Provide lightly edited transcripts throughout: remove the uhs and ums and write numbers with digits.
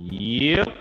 Yep.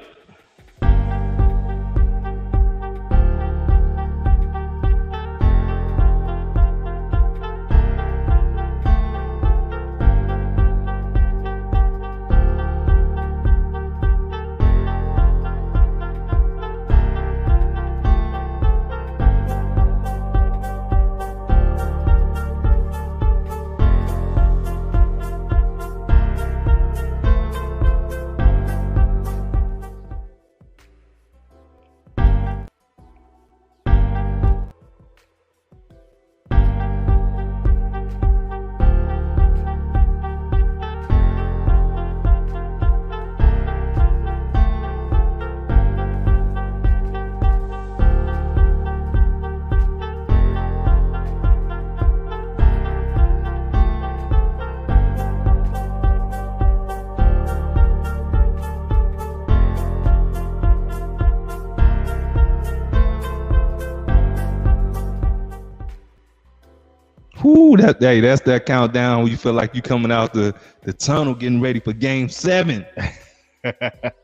Whoo, that's that countdown when you feel like you coming out the tunnel getting ready for game 7.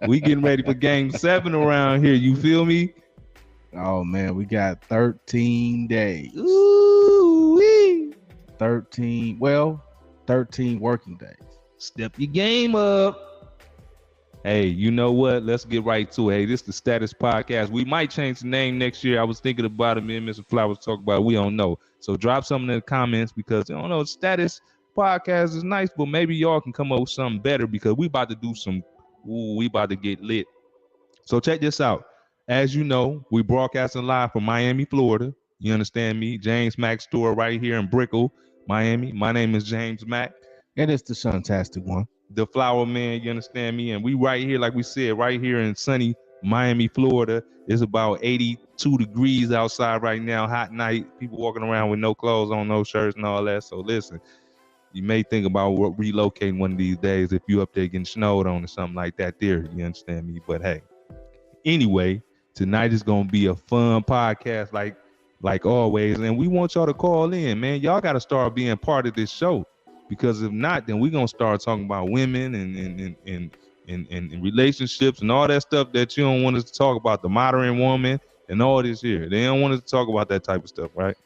We getting ready for game 7 around here. You feel me? Oh man, we got 13 days. Ooh-wee. 13 working days. Step your game up. Hey, you know what? Let's get right to it. Hey, this is the Status Podcast. We might change the name next year. I was thinking about it. Me and Mr. Flowers talk about it. We don't know. So drop something in the comments because, I don't know, Status Podcast is nice, but maybe y'all can come up with something better because we about to do we about to get lit. So check this out. As you know, we broadcasting live from Miami, Florida. You understand me? James Mack store right here in Brickell, Miami. My name is James Mack. And it's the Shuntastic one. The Flower Man, you understand me? And we right here, like we said, right here in sunny Miami, Florida. It's about 82 degrees outside right now, hot night. People walking around with no clothes on, no shirts and all that. So listen, you may think about relocating one of these days if you up there getting snowed on or something like that there. You understand me? But hey, anyway, tonight is going to be a fun podcast like always. And we want y'all to call in, man. Y'all got to start being part of this show. Because if not, then we're going to start talking about women and relationships and all that stuff that you don't want us to talk about, the modern woman and all this here. They don't want us to talk about that type of stuff, right?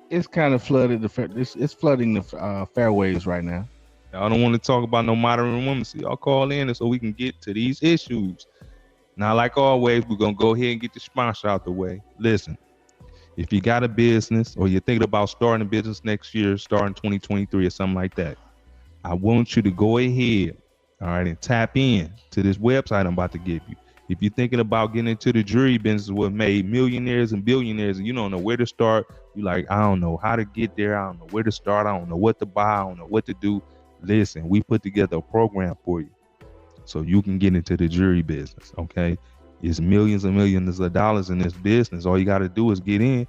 It's kind of flooded. It's flooding the fairways right now. Y'all don't want to talk about no modern woman. So y'all call in so we can get to these issues. Now, like always, we're going to go ahead and get the sponsor out the way. Listen. If you got a business or you're thinking about starting a business next year, starting 2023 or something like that, I want you to go ahead, all right, and tap in to this website I'm about to give you. If you're thinking about getting into the jewelry business, what made millionaires and billionaires, and you don't know where to start, you're like, I don't know how to get there. I don't know where to start. I don't know what to buy. I don't know what to do. Listen, we put together a program for you so you can get into the jewelry business, okay? It's millions and millions of dollars in this business. All you got to do is get in.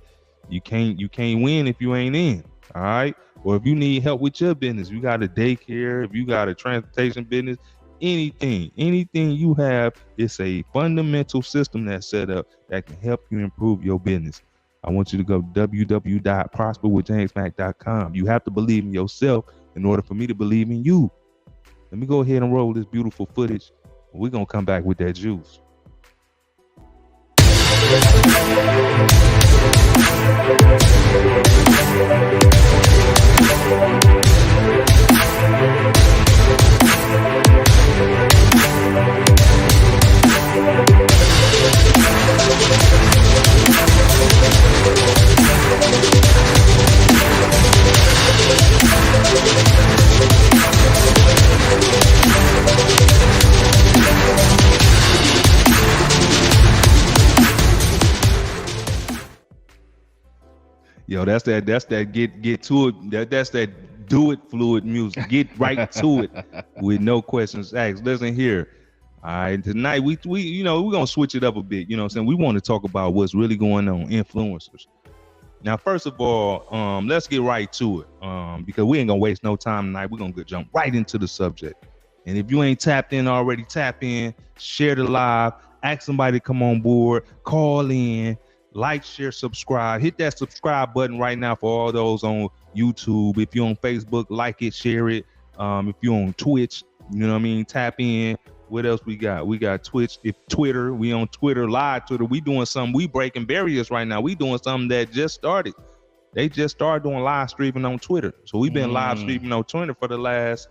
You can't win if you ain't in. All right. Or if you need help with your business, you got a daycare, if you got a transportation business, anything you have, it's a fundamental system that's set up that can help you improve your business. I want you to go www.prosperwithjamesmack.com. You have to believe in yourself in order for me to believe in you. Let me go ahead and roll this beautiful footage. We're going to come back with that juice. Yo, that's that get to it. That's that do it fluid music. Get right to it with no questions asked. Listen here. All right, tonight we we're gonna switch it up a bit. You know what I'm saying? We want to talk about what's really going on, influencers. Now, first of all, let's get right to it. Because we ain't gonna waste no time tonight. We're gonna jump right into the subject. And if you ain't tapped in already, tap in, share the live, ask somebody to come on board, call in, like, share, subscribe. Hit that subscribe button right now for all those on YouTube. If you're on Facebook, like it, share it. If you're on Twitch, you know what I mean, tap in. What else we got? We got Twitch, if Twitter. We on Twitter, live Twitter. We doing something. We breaking barriers right now. We doing something that just started. They just started doing live streaming on Twitter. So we've been live streaming on Twitter for the last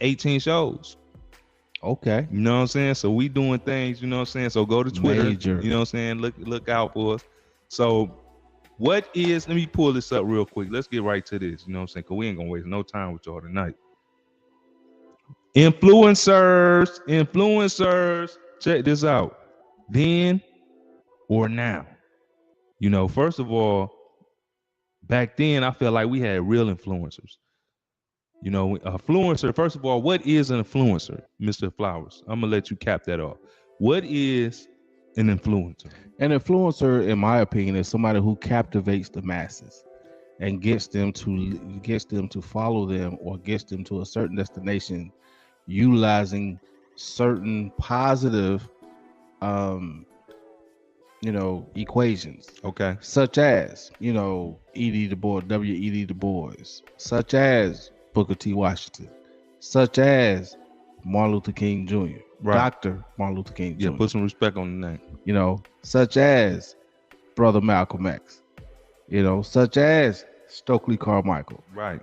18 shows. Okay. You know what I'm saying? So we doing things, you know what I'm saying? So go to Twitter. Major. You know what I'm saying? Look out for us. So what is, let me pull this up real quick. Let's get right to this. You know what I'm saying? Because we ain't going to waste no time with y'all tonight. Influencers. Check this out. Then or now. You know, first of all, back then, I felt like we had real influencers. You know, influencer, first of all, what is an influencer, Mr. Flowers? I'm going to let you cap that off. What is an influencer? An influencer, in my opinion, is somebody who captivates the masses and gets them to follow them or gets them to a certain destination utilizing certain positive equations. Okay. Such as, E.D. Du Bois, W.E.D. Du Bois, such as Booker T. Washington, such as Martin Luther King Jr., right. Dr. Martin Luther King Jr. Yeah, put some respect on the name. Such as Brother Malcolm X, such as Stokely Carmichael. Right.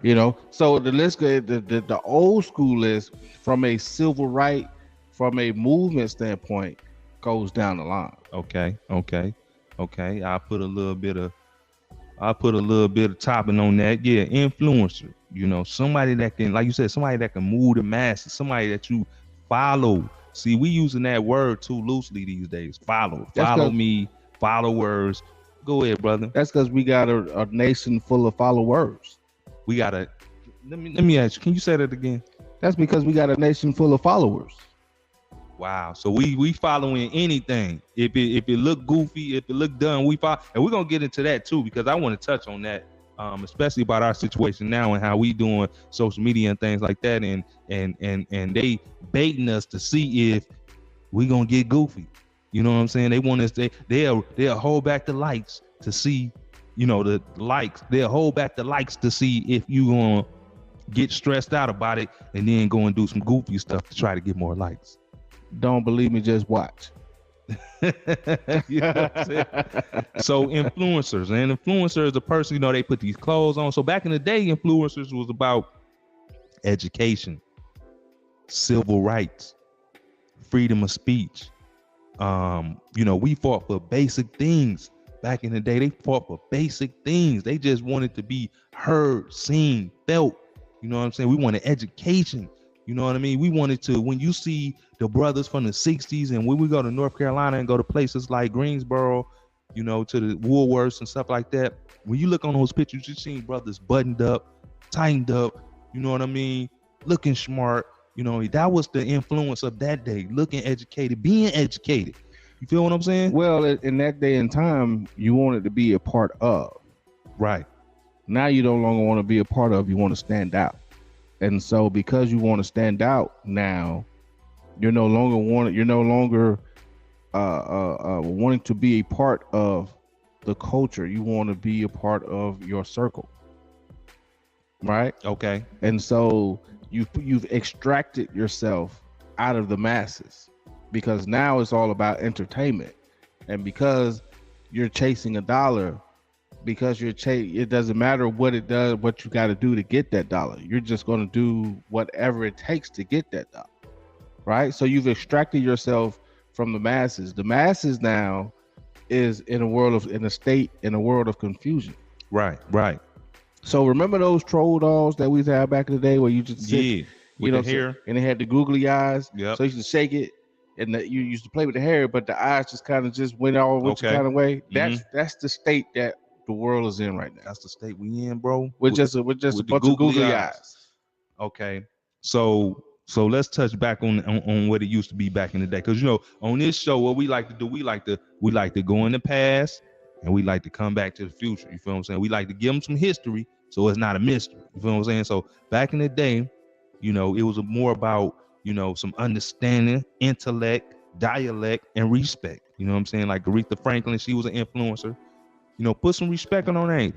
So the list, the old school list from a civil right, from a movement standpoint, goes down the line. Okay. I'll put a little bit of topping on that. Yeah, influencer. Somebody that can, like you said, somebody that can move the masses, somebody that you follow. See, we using that word too loosely these days. Follow me, followers. Go ahead, brother. That's because we got a nation full of followers. We got a. Let me ask you. Can you say that again? That's because we got a nation full of followers. Wow. So we following anything. If it look goofy, if it look dumb, we follow. And we're gonna get into that too, because I want to touch on that, especially about our situation now and how we doing social media and things like that, and they baiting us to see if we gonna get goofy. You know what I'm saying? They want us to, they'll hold back the likes to see, the likes. They'll hold back the likes to see if you gonna get stressed out about it and then go and do some goofy stuff to try to get more likes. Don't believe me, just watch. You know what I'm saying? So influencers, and influencer is a person, they put these clothes on. So back in the day, influencers was about education, civil rights, freedom of speech. We fought for basic things back in the day. They fought for basic things. They just wanted to be heard, seen, felt. You know what I'm saying? We wanted education. You know what I mean? We wanted to, when you see the brothers from the 60s and when we go to North Carolina and go to places like Greensboro, to the Woolworths and stuff like that, when you look on those pictures, you're seeing brothers buttoned up, tightened up, you know what I mean? Looking smart. That was the influence of that day, looking educated, being educated. You feel what I'm saying? Well, in that day and time, you wanted to be a part of. Right. Now you no longer want to be a part of, you want to stand out. And so because you want to stand out now, you're no longer wanting to be a part of the culture. You want to be a part of your circle. Right? Okay. And so you've extracted yourself out of the masses because now it's all about entertainment. And because you're chasing a dollar, because it doesn't matter what it does, what you got to do to get that dollar. You're just going to do whatever it takes to get that dollar. Right? So you've extracted yourself from the masses. The masses now is in a world of confusion. Right. So remember those troll dolls that we used to have back in the day where you just sit, with the hair, and they had the googly eyes. Yep. So you used to shake it, and you used to play with the hair, but the eyes just kind of went all which kind of way. That's the state that the world is in right now. That's the state we in, bro. With just a bunch of googly eyes. Okay, so let's touch back on what it used to be back in the day, because on this show, what we like to do, we like to go in the past and we like to come back to the future. You feel what I'm saying? We like to give them some history so it's not a mystery. You feel what I'm saying? So back in the day, it was more about some understanding, intellect, dialect, and respect. You know what I'm saying? Like Aretha Franklin, she was an influencer. Put some respect on her name.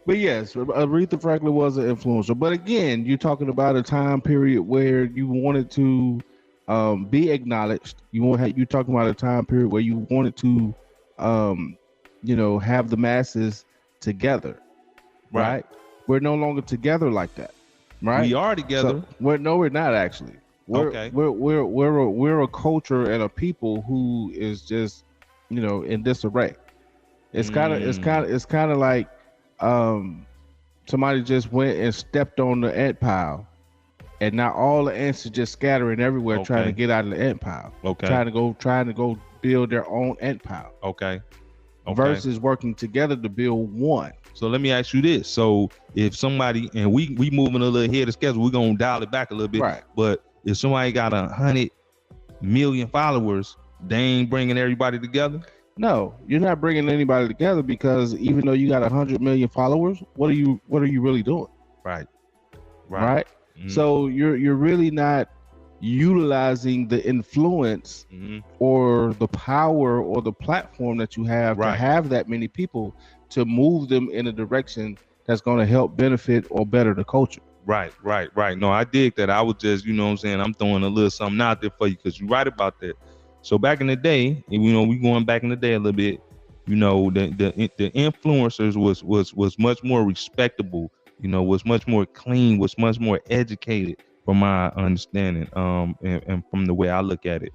But yes, Aretha Franklin was an influencer. But again, you're talking about a time period where you wanted to be acknowledged. You're talking about a time period where you wanted to, um, have the masses together, Right. right? We're no longer together like that, right? We are So together. we're not actually. We're Okay. we're we're we're a, we're a culture and a people who is just, in disarray. It's kind of like um somebody just went and stepped on the ant pile, and now all the ants are just scattering everywhere trying to Okay. get out of the ant pile, Okay. trying to go build their own ant pile Okay. Okay. versus working together to build one. So let me ask you this. So if somebody, and we moving a little ahead of schedule, we're gonna dial it back a little bit. Right. But if somebody got 100 million followers, they ain't bringing everybody together. No, you're not bringing anybody together, because even though you got 100 million followers, what are you really doing? Right. Right. Mhm. So you're really not utilizing the influence Mhm. or the power or the platform that you have to Right. have that many people to move them in a direction that's going to help benefit or better the culture. Right. No, I dig that. I was just, what I'm saying, I'm throwing a little something out there for you because you're right about that. So back in the day, and, we going back in the day a little bit, the influencers was much more respectable, was much more clean, was much more educated from my understanding, and from the way I look at it.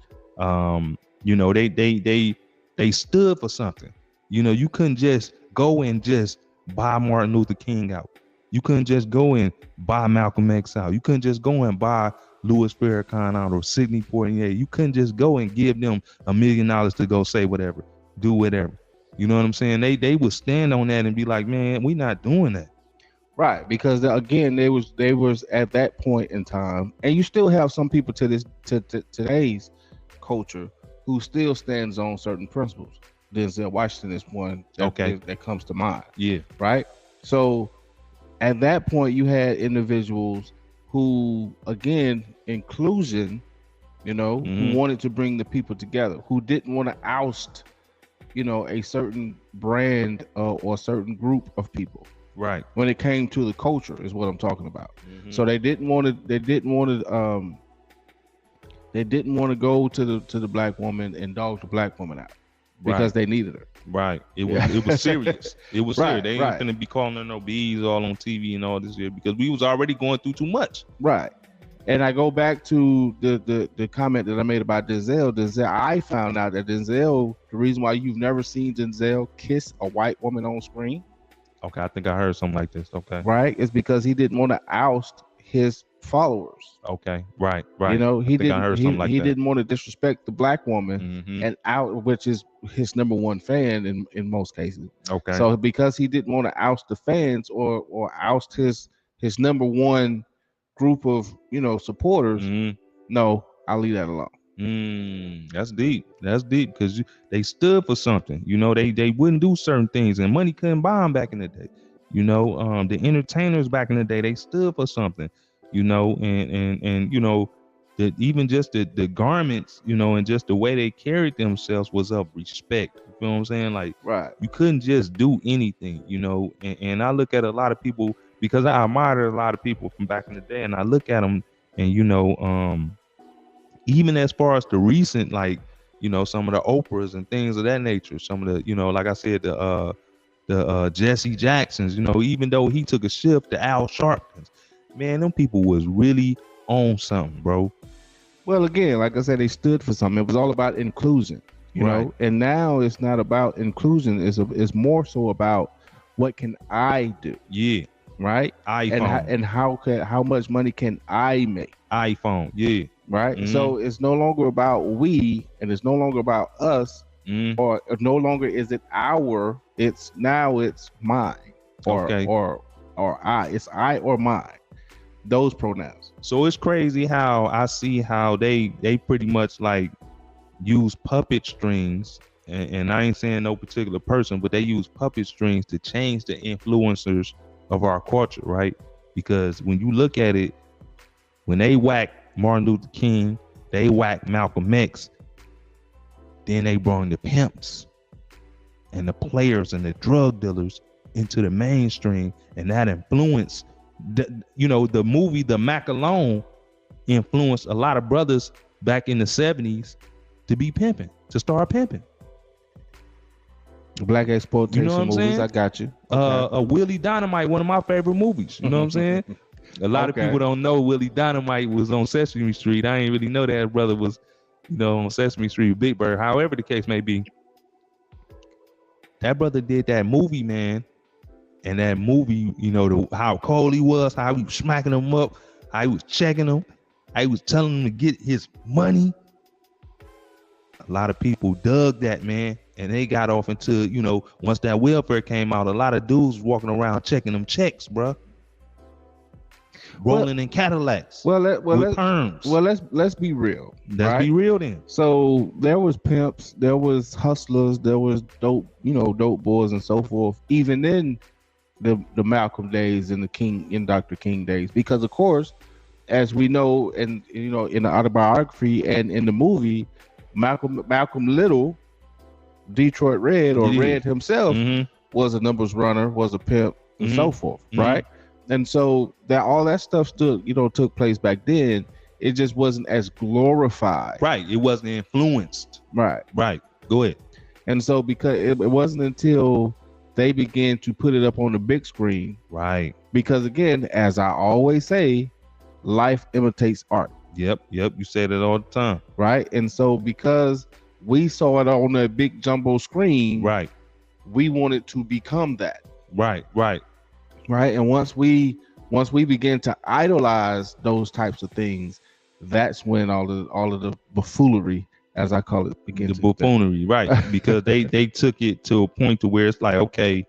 They stood for something. You couldn't just go and just buy Martin Luther King out. You couldn't just go and buy Malcolm X out. You couldn't just go and buy Louis Farrakhan out or Sidney Poitier. You couldn't just go and give them $1 million to go say whatever, do whatever. You know what I'm saying? They would stand on that and be like, man, we not doing that. Right, because again, they was at that point in time, and you still have some people to today's culture who still stands on certain principles. Denzel Washington is one that comes to mind. Yeah. Right. So at that point, you had individuals who, again, inclusion, who wanted to bring the people together, who didn't want to oust, a certain brand or a certain group of people. Right. When it came to the culture, is what I'm talking about. So they didn't want to go to the black woman and dog the black woman out because they needed her. Right. It was serious. It was serious. They ain't right. gonna be calling her no bees all on TV and all this here because we was already going through too much. Right. And I go back to the comment that I made about Denzel. I found out that Denzel, the reason why you've never seen Denzel kiss a white woman on screen. Okay, I think I heard something like this. Okay. Right. It's because he didn't want to oust his followers. Okay. Right. He didn't want to disrespect the black woman and out, which is his number one fan in most cases. Okay. So because he didn't want to oust the fans or oust his number one group of supporters, no, I'll leave that alone. That's deep. That's deep because they stood for something. They wouldn't do certain things, and money couldn't buy them back in the day. The entertainers back in the day, they stood for something. And even just the garments, and just the way they carried themselves was of respect. You feel what I'm saying? Like, right. You couldn't just do anything. And I look at a lot of people because I admire a lot of people from back in the day, and I look at them, and even as far as the recent, like, some of the Oprahs and things of that nature, some of the, like I said, the Jesse Jacksons, even though he took a shift to Al Sharpton's, man, them people was really on something, bro. Well, again, like I said, they stood for something. It was all about inclusion, you know, and now it's not about inclusion. It's more so about what can I do? Yeah. Right. iPhone. And how much money can I make? iPhone. Yeah. Right. So it's no longer about we, and it's no longer about us, or no longer is it our. It's mine, or I. It's I or mine. Those pronouns. So it's crazy how I see how they pretty much like use puppet strings, and I ain't saying no particular person, but they use puppet strings to change the influencers of our culture, right? Because when you look at it, when they whack Martin Luther King, they whack Malcolm X, then they brought in the pimps and the players and the drug dealers into the mainstream, and that influenced the movie The Mac alone influenced a lot of brothers back in the 70s to be pimping, to start pimping. Black exploitation You know what I'm movies. saying? I got you. Okay. Willie Dynamite, one of my favorite movies. You know what I'm saying? A lot of people don't know Willie Dynamite was on Sesame Street. I ain't really know that brother was, on Sesame Street with Big Bird. However the case may be, that brother did that movie, man. And that movie, how cold he was, how he was smacking him up, how he was checking him, how he was telling him to get his money. A lot of people dug that, man. And they got off into, once that welfare came out, a lot of dudes walking around checking them checks, bro. Rolling in Cadillacs. Let's be real. Let's be real then. So there was pimps, there was hustlers, there was dope boys and so forth. Even in the Malcolm days and Dr. King days, because of course, as we know, and in the autobiography and in the movie, Malcolm Little, Detroit Red or Red himself, was a numbers runner, was a pimp, and so forth, right? And so that all that stuff took place back then. It just wasn't as glorified. Right. It wasn't influenced. Right. Go ahead. And so because it wasn't until they began to put it up on the big screen. Right. Because again, as I always say, life imitates art. Yep. You say that all the time. Right. And so because we saw it on a big jumbo screen, right, we wanted to become that. Right. And once we begin to idolize those types of things, that's when all of the buffoonery, as I call it, begins. The buffoonery, right? Because they took it to a point to where it's like, okay,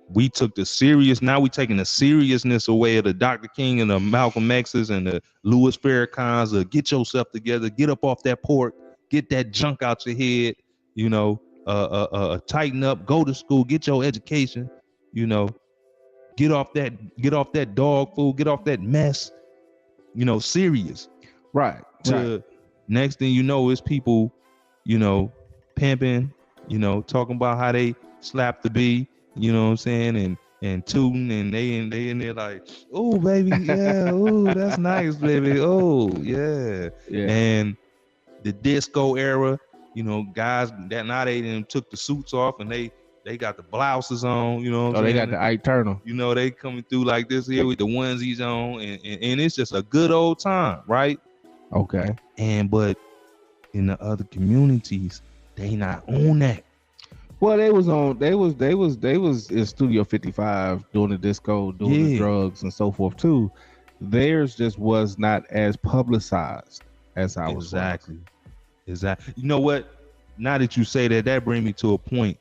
we took the serious. Now we taking the seriousness away of the Dr. King and the Malcolm X's and the Louis Farrakhan's. Get yourself together, get up off that pork, get that junk out your head. Tighten up, go to school, get your education. Get off that dog food, get off that mess, serious. Right. Next thing you know is people, pimping, talking about how they slap the bee, you know what I'm saying, and tooting, and they in there like, oh baby, yeah, oh that's nice, baby, oh yeah. And the disco era, guys that now they done took the suits off and they got the blouses on, they got the Ike Turner. They coming through like this here with the onesies on, and it's just a good old time, right? Okay. But in the other communities, they not on that. Well, they was in Studio 55 doing the disco, doing the drugs and so forth too. Theirs just was not as publicized as I was. Exactly. You know what? Now that you say that brings me to a point.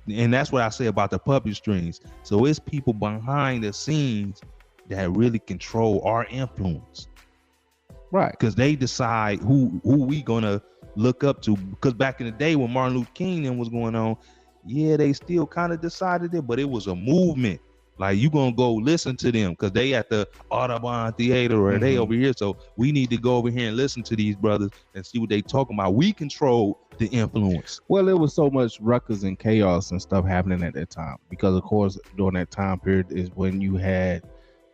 And that's what I say about the puppet strings. So it's people behind the scenes that really control our influence. Right. Because they decide who we gonna look up to. Because back in the day when Martin Luther King was going on, they still kind of decided it, but it was a movement. Like, you gonna go listen to them because they at the Audubon Theater or they over here. So we need to go over here and listen to these brothers and see what they talking about. We control the influence. Well, there was so much ruckus and chaos and stuff happening at that time because, of course, during that time period is when you had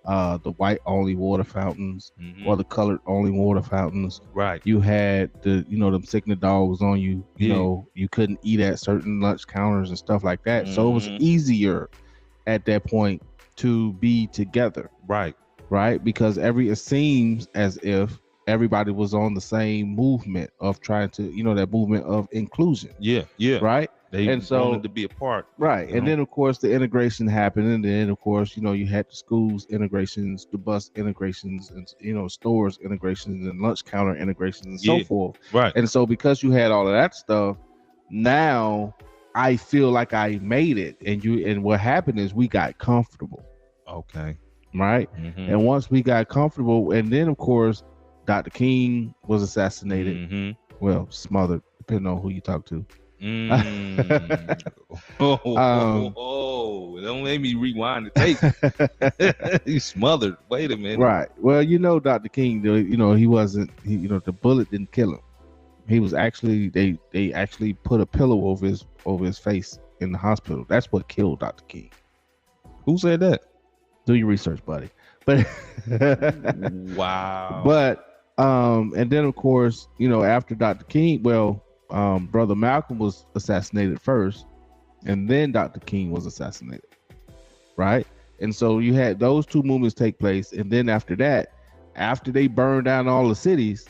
the white only water fountains or the colored only water fountains. Right. You had them sickening dogs on you. You know, you couldn't eat at certain lunch counters and stuff like that. So it was easier at that point to be together. Right. Because it seems as if everybody was on the same movement of trying to, that movement of inclusion. Yeah. Right. They wanted to be a part. Right. And then, of course, the integration happened. And then, of course, you had the schools integrations, the bus integrations, and, stores integrations and lunch counter integrations and so forth. Right. And so because you had all of that stuff, now I feel like I made it. And what happened is we got comfortable. Okay. Right. And once we got comfortable, and then, of course, Dr. King was assassinated. Well, smothered, depending on who you talk to. Don't make me rewind the tape. He's smothered. Wait a minute. Right. Well, Dr. King, he wasn't, the bullet didn't kill him. He was actually, they actually put a pillow over his face. in the hospital. That's what killed Dr. King. Who said that? Do your research, buddy. But Wow. and then of course, after Dr. King, Brother Malcolm was assassinated first, and then Dr. King was assassinated, right? And so you had those two movements take place, and then after that, after they burned down all the cities,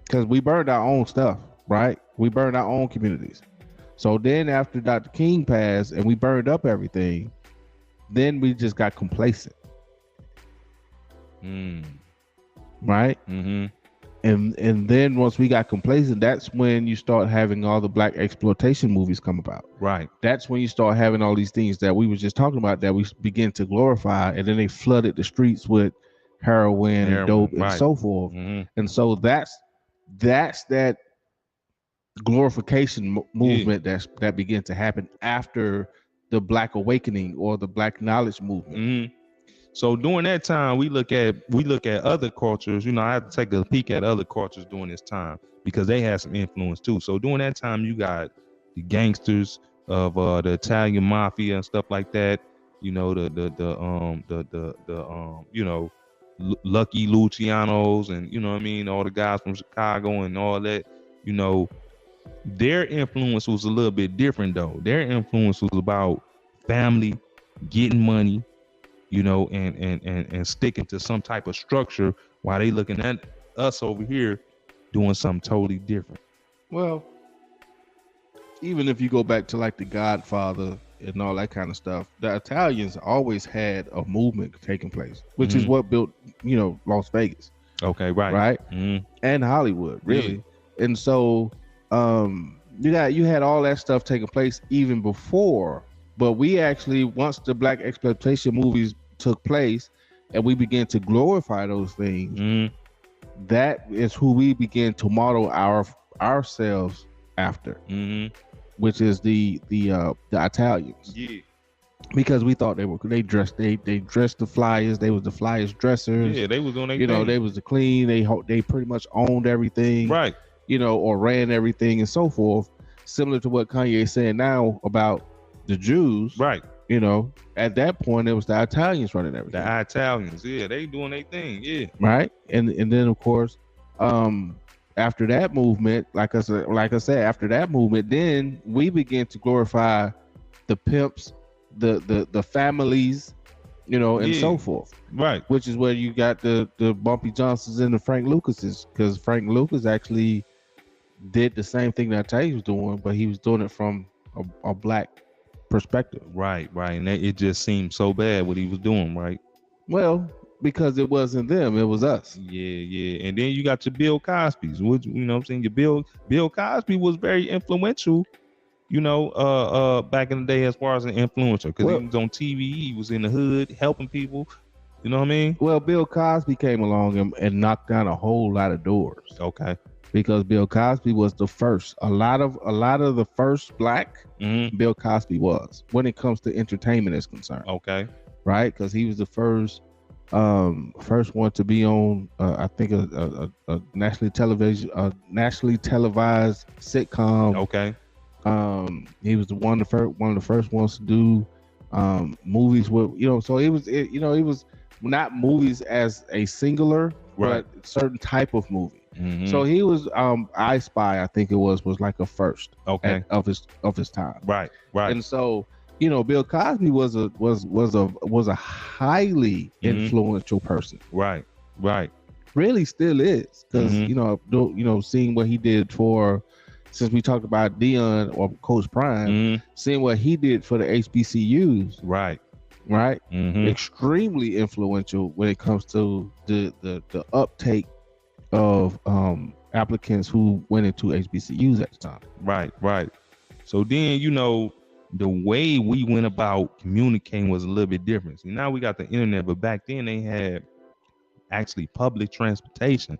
because we burned our own stuff, right? We burned our own communities. So then after Dr. King passed and we burned up everything, then we just got complacent. Right? Mm-hmm. And then once we got complacent, that's when you start having all the black exploitation movies come about. Right. That's when you start having all these things that we were just talking about that we begin to glorify, and then they flooded the streets with heroin and dope and so forth. Mm-hmm. And so that's that glorification movement that began to happen after the Black Awakening or the Black Knowledge movement. Mm-hmm. So during that time, we look at other cultures. I have to take a peek at other cultures during this time because they had some influence too. So during that time, you got the gangsters of the Italian mafia and stuff like that. Lucky Lucianos and all the guys from Chicago and all that. Their influence was a little bit different though. Their influence was about family, getting money, and sticking to some type of structure while they looking at us over here doing something totally different. Well, even if you go back to like The Godfather and all that kind of stuff, the Italians always had a movement taking place, which is what built, Las Vegas. Okay, right. Right? Mm-hmm. And Hollywood, really. Yeah. And so you had all that stuff taking place even before, but we actually, once the black exploitation movies took place and we began to glorify those things, that is who we began to model ourselves after, which is the Italians. Yeah. Because we thought they dressed the flyers. They was the flyers dressers. Yeah, they was on their thing. They was the clean. They pretty much owned everything. Right. Or ran everything and so forth. Similar to what Kanye is saying now about the Jews. Right. At that point it was the Italians running everything. The Italians, yeah, they doing their thing, yeah. Right. And then of course, after that movement, like I said, after that movement, then we began to glorify the pimps, the families, and so forth. Right. Which is where you got the Bumpy Johnsons and the Frank Lucases, because Frank Lucas actually did the same thing that Tay was doing, but he was doing it from a black perspective. Right. And it just seemed so bad what he was doing, right? Well, because it wasn't them, it was us. Yeah. And then you got your Bill Cosby's, which, what I'm saying, your Bill Cosby was very influential, back in the day as far as an influencer, because he was on TV, he was in the hood helping people. You know what I mean? Well, Bill Cosby came along and knocked down a whole lot of doors. Okay. Because Bill Cosby was the first. A lot of the first black, Bill Cosby was, when it comes to entertainment is concerned. Okay. Right? Because he was the first one to be on I think a nationally televised sitcom. Okay. He was one of the first ones to do movies with, so it was not movies as a singular, right, but certain type of movie. So he was I Spy, I think it was like a first, okay, of his time. Right. And so Bill Cosby was a highly influential person. Right. Really still is, because seeing what he did for, since we talked about Dion or Coach Prime, seeing what he did for the HBCUs. Right. Extremely influential when it comes to the uptake of applicants who went into HBCUs at the time. Right. So then, the way we went about communicating was a little bit different. See, now we got the internet, but back then they had actually public transportation,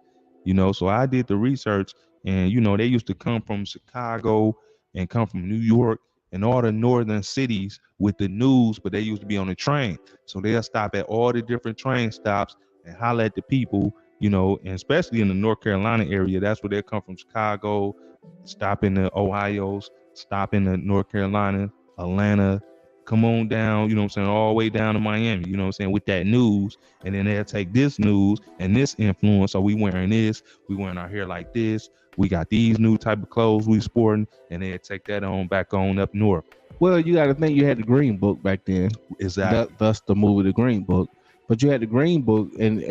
so I did the research, and they used to come from Chicago and come from New York and all the northern cities with the news, but they used to be on the train. So they'll stop at all the different train stops and holler at the people, and especially in the North Carolina area. That's where they come from, Chicago, stop in the Ohio's, stopping in North Carolina, Atlanta, come on down, you know what I'm saying, all the way down to Miami, you know what I'm saying, with that news. And then they'll take this news and this influence. So we wearing this, we wearing our hair like this, we got these new type of clothes we sporting, and they'll take that on back on up north. Well, you got to think you had the Green Book back then. Exactly. Thus the movie The Green Book. But you had the Green Book, and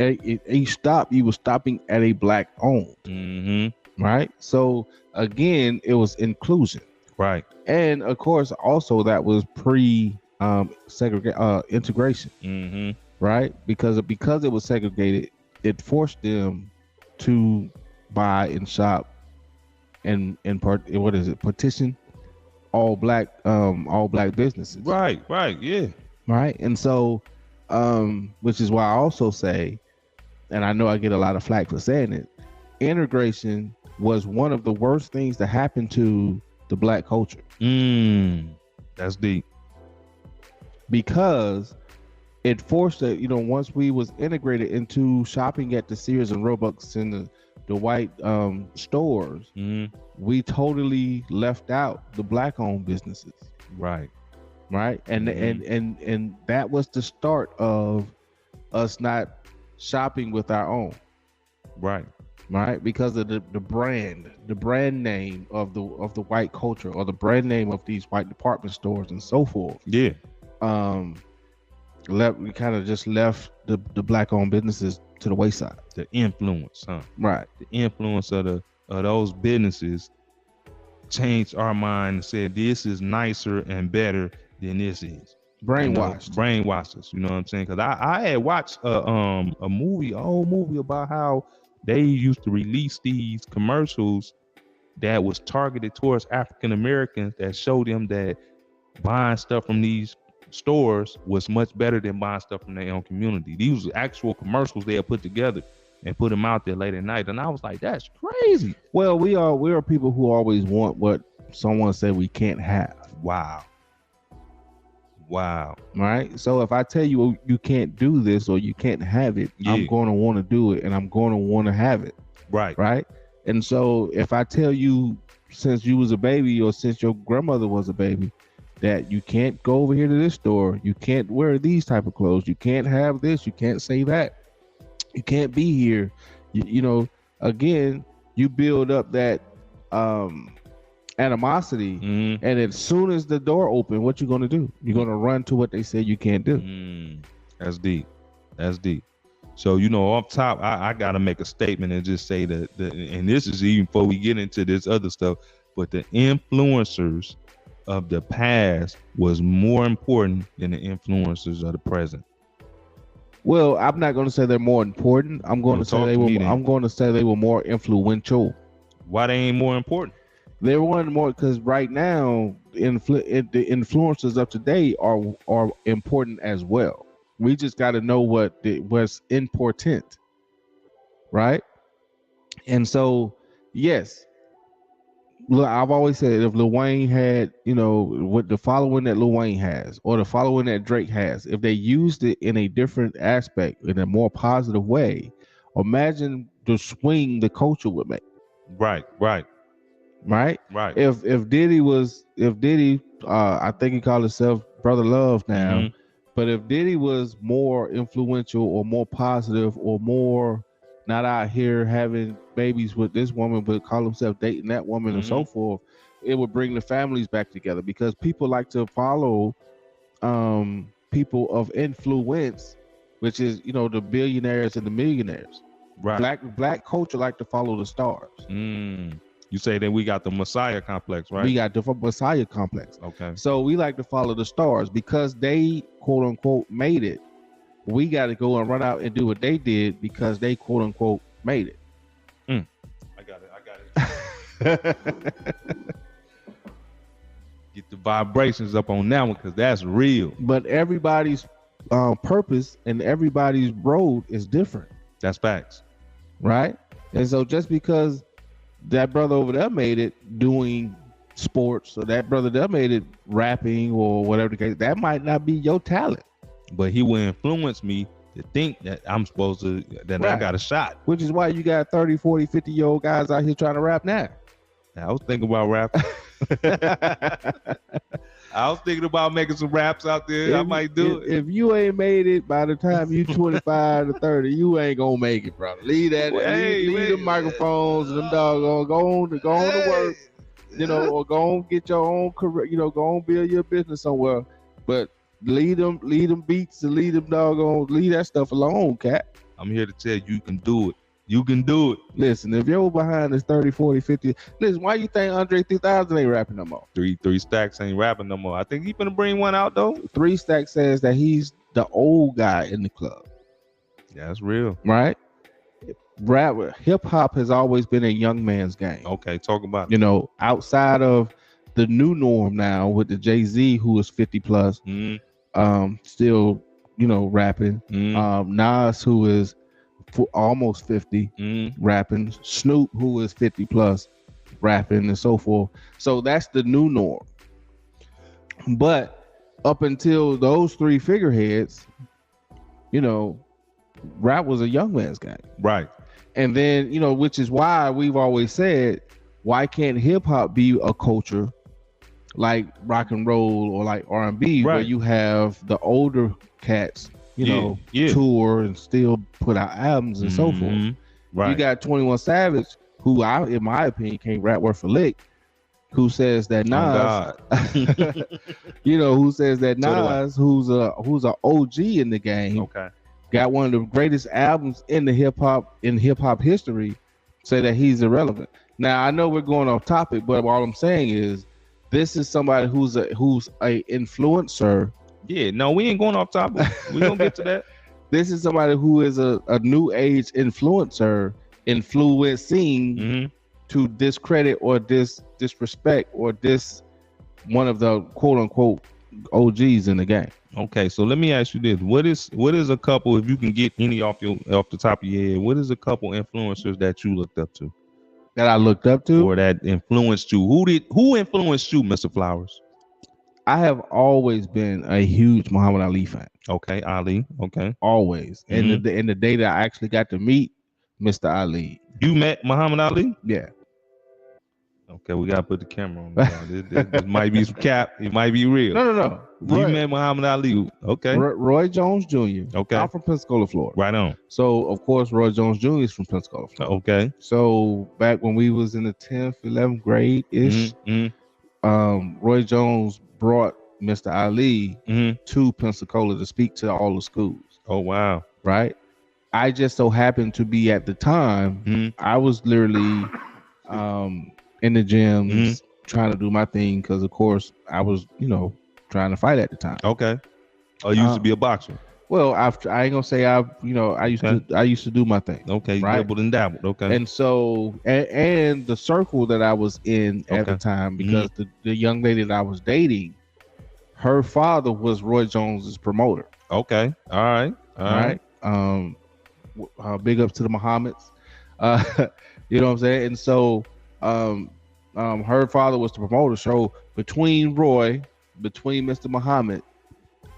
each stop you were stopping at a black owned. Mm-hmm. Right. So again, it was inclusion. Right. And of course, also that was integration. Mm-hmm. Right. Because it was segregated, it forced them to buy and shop and petition all black businesses. Right. Yeah. Right. And so which is why I also say, and I know I get a lot of flack for saying it, integration was one of the worst things that happened to the black culture. That's deep. Because it forced that, once we was integrated into shopping at the Sears and Roebucks and the white stores, we totally left out the black owned businesses. Right. And that was the start of us not shopping with our own. Right. Because of the brand name of the white culture, or the brand name of these white department stores and so forth. Yeah. We kind of just left the black owned businesses to the wayside. The influence, huh? Right. The influence of those businesses changed our mind and said this is nicer and better than this is. Brainwashed us, you know what I'm saying? Because I had watched a old movie about how they used to release these commercials that was targeted towards African Americans that showed them that buying stuff from these stores was much better than buying stuff from their own community. These were actual commercials they had put together and put them out there late at night. And I was like, that's crazy. Well, we are people who always want what someone said we can't have. Wow. Right. So if I tell you you can't do this or you can't have it, I'm going to want to do it and I'm going to want to have it. Right. And so if I tell you, since you was a baby or since your grandmother was a baby, that you can't go over here to this store, you can't wear these type of clothes, you can't have this, you can't say that, you can't be here, again, you build up that animosity, and as soon as the door open, what you going to do? You're going to run to what they say you can't do. That's deep. So off top, I gotta make a statement and just say that and this is even before we get into this other stuff, but the influencers of the past was more important than the influencers of the present. Well, I'm not going to say they're more important. I'm going to say they were more influential. Why they ain't more important? They weren't more because right now the influencers of today are important as well. We just got to know what's important, right? And so, yes, look, I've always said if Lil Wayne had, with the following that Lil Wayne has, or the following that Drake has, if they used it in a different aspect, in a more positive way, imagine the swing the culture would make. Right. If Diddy, I think he called himself Brother Love now, but if Diddy was more influential or more positive or more not out here having babies with this woman, but call himself dating that woman and so forth, it would bring the families back together, because people like to follow people of influence, which is, the billionaires and the millionaires. Right. Black culture like to follow the stars. You say that we got the Messiah complex, right? We got the Messiah complex. Okay. So we like to follow the stars because they, quote unquote, made it. We got to go and run out and do what they did because they, quote unquote, made it. I got it. Get the vibrations up on that one, because that's real. But everybody's purpose and everybody's road is different. That's facts. Right? And so just because that brother over there made it doing sports, or that brother there made it rapping or whatever the case, that might not be your talent. But he will influence me to think that I'm supposed to, that I got a shot. Which is why you got 30, 40, 50-year-old guys out here trying to rap now. I was thinking about rapping. I was thinking about making some raps out there. I might do it. If you ain't made it by the time you 25 to 30, you ain't gonna make it, brother. Leave that. Well, hey, leave the microphones and them doggone. Go on to work, or go on get your own career. Go on build your business somewhere. But leave them beats and leave that stuff alone, cat. I'm here to tell you, you can do it. You can do it. Listen, if you're behind is 30, 40, 50, listen, why you think Andre 3000 ain't rapping no more? Three Stacks ain't rapping no more. I think he finna bring one out though. 3 Stacks says that he's the old guy in the club. Yeah, that's real. Right? Rap, hip hop has always been a young man's game. Okay, talk about it. Outside of the new norm now with the Jay-Z who is 50 plus, still, rapping. Nas who is almost 50 rapping, Snoop who is 50 plus rapping, and so forth. So that's the new norm. But up until those 3 figureheads, rap was a young man's game. Right. And then, which is why we've always said, why can't hip hop be a culture like rock and roll or like R&B, where you have the older cats tour and still put out albums and so forth. Right. You got 21 Savage, who in my opinion can't rap worth a lick, who says that Nas, who says that Nas, who's a OG in the game, got one of the greatest albums in the hip hop history, say that he's irrelevant. Now I know we're going off topic, but all I'm saying is this is somebody who's a influencer. Yeah, no, we ain't going off topic. We're gonna get to that. This is somebody who is a new age influencer, influencing to discredit or disrespect or one of the quote unquote OGs in the game. Okay, so let me ask you this: what is a couple, if you can get any off the top of your head, what is a couple influencers that you looked up to? That I looked up to, or that influenced you? Who influenced you, Mr. Flowers? I have always been a huge Muhammad Ali fan. Okay, Ali. Okay, always. And the day that I actually got to meet Mr. Ali, you met Muhammad Ali? Yeah. Okay, we gotta put the camera on. This might be some cap. It might be real. No. You met Muhammad Ali. Okay. Roy Jones Jr. Okay. I'm from Pensacola, Florida. Right on. So of course Roy Jones Jr. is from Pensacola, Florida. Okay. So back when we was in the 10th, 11th grade ish, Roy Jones brought Mr. Ali to Pensacola to speak to all the schools. Oh wow. Right. I just so happened to be at the time. I was literally in the gym trying to do my thing because of course I was trying to fight at the time. Okay. Oh, you used to be a boxer. Well, after I ain't gonna say I used to do my thing. Okay, right? Dabbled and dabbled. Okay. And so and the circle that I was in at the time, because the young lady that I was dating, her father was Roy Jones's promoter. Okay. All right. Big ups to the Muhammads. You know what I'm saying? And so her father was the promoter. So between Mr. Muhammad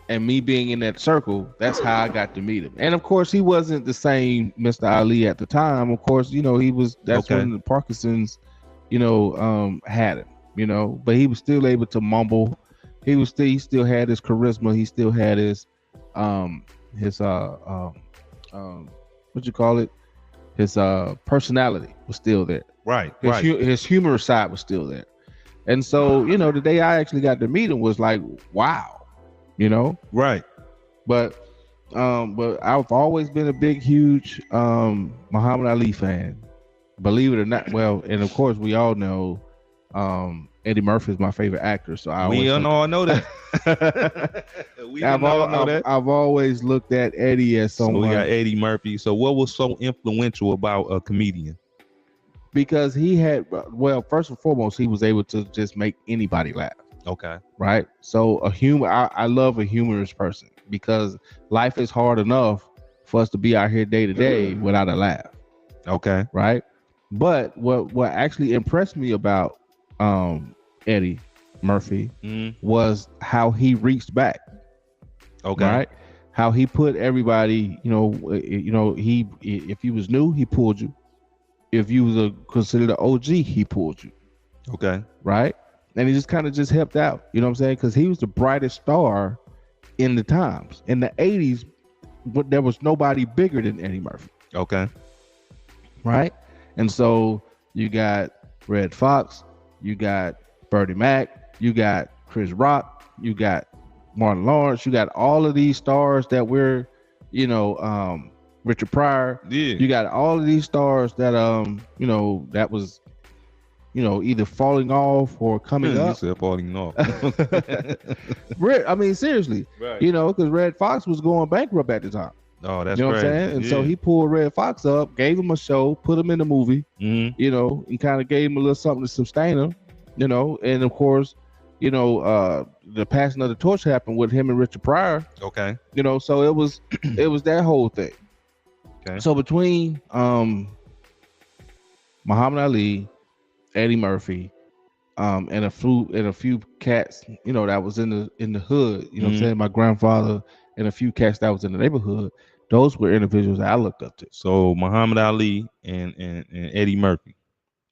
and me being in that circle, that's how I got to meet him. And of course, he wasn't the same Mr. Ali at the time. Of course, he was. That's when the Parkinson's, had him. But he was still able to mumble. He still had his charisma. He still had his what you call it? His personality was still there. Right. His humorous side was still there. And so, the day I actually got to meet him was like, wow. Right. But I've always been a big, huge Muhammad Ali fan. Believe it or not. Well, and of course we all know Eddie Murphy is my favorite actor. So we all know that. I've always looked at Eddie as someone. So we got Eddie Murphy. So what was so influential about a comedian? Because he had, first and foremost, he was able to just make anybody laugh. Okay. Right. So I love a humorous person, because life is hard enough for us to be out here day to day without a laugh. Okay. Right. But what actually impressed me about Eddie Murphy was how he reached back. Okay. Right. How he put everybody, if you was new, he pulled you. If you was considered an OG, he pulled you. Okay. Right. and he just kind of just helped out. You know what I'm saying? Because he was the brightest star in the times. In the 80s, but there was nobody bigger than Eddie Murphy, Okay. right? And so you got Red Fox, you got Bertie Mac, you got Chris Rock, you got Martin Lawrence, you got all of these stars that we're, you know, Richard Pryor. Yeah. You got all of these stars that you know, that was, you know, either falling off or coming You up. said falling off. I mean, seriously, Right. you know, because Red Fox was going bankrupt at the time. Oh, that's You know crazy. what I'm saying? And so he pulled Red Fox up, gave him a show, put him in the movie, Mm-hmm. you know, and kind of gave him a little something to sustain him, you know. And of course, you know, the passing of the torch happened with him and Richard Pryor, Okay. you know. So it was that whole thing. Okay. So between Muhammad Ali, Eddie Murphy, and a few cats, you know, that was in the hood, you know what I'm saying? My grandfather and a few cats that was in the neighborhood, those were individuals that I looked up to. So Muhammad Ali and Eddie Murphy.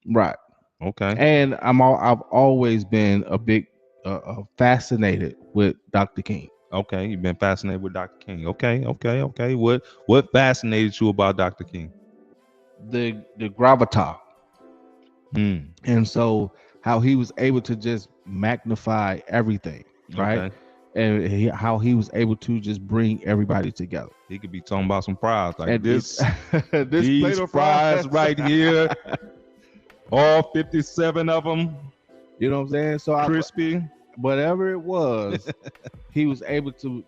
Right. Okay. And I've always been a big fascinated with Dr. King. Okay. You've been fascinated with Dr. King. Okay. Okay. Okay. What fascinated you about Dr. King? The gravitas. Mm. And so how he was able to just magnify everything, right? Okay. And how he was able to just bring everybody together. He could be talking about some fries like And this. this These plate of fries right here, all 57 of them, You know what I'm saying? So crispy. whatever it was, he was able to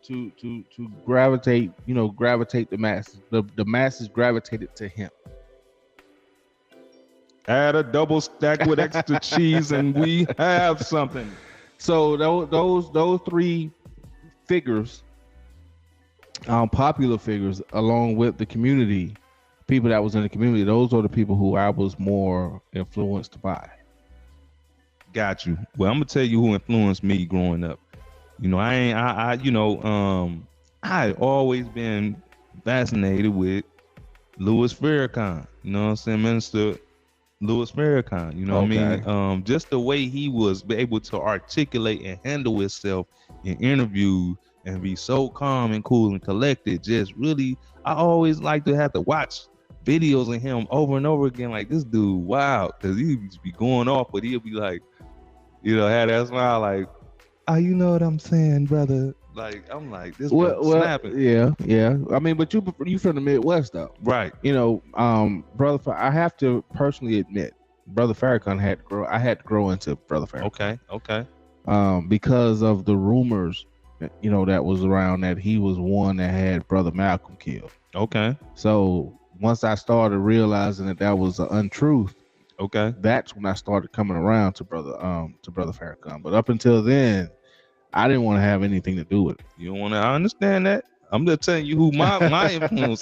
gravitate, you know, gravitate the masses. The masses gravitated to him. Add a double stack with extra cheese, and we have something. So those three figures, popular figures, along with the community, people that was in the community, those are the people who I was more influenced by. Got you. Well, I'm gonna tell you who influenced me growing up. You know, I always been fascinated with Louis Farrakhan. You know what I'm saying, Minister Louis Farrakhan. You know what I mean? Just the way he was able to articulate and handle himself in interviews and be so calm and cool and collected. Just really, I always like to have to watch videos of him over and over again. Like, this dude, wow, because he used be going off, but he'll be like, you know, had that smile, like, oh, you know what I'm saying, brother? Like, I'm like, this snapping. Yeah. I mean, but you from the Midwest though, Right. you know, brother. I have to personally admit, Brother Farrakhan had to grow. I had to grow into Brother Farrakhan. Okay. Because of the rumors, you know, that was around that he was one that had Brother Malcolm killed. Okay. So once I started realizing that was an untruth, Okay. that's when I started coming around to Brother Farrakhan. But up until then, I didn't want to have anything to do with it. You don't want to understand that? I'm just telling you who my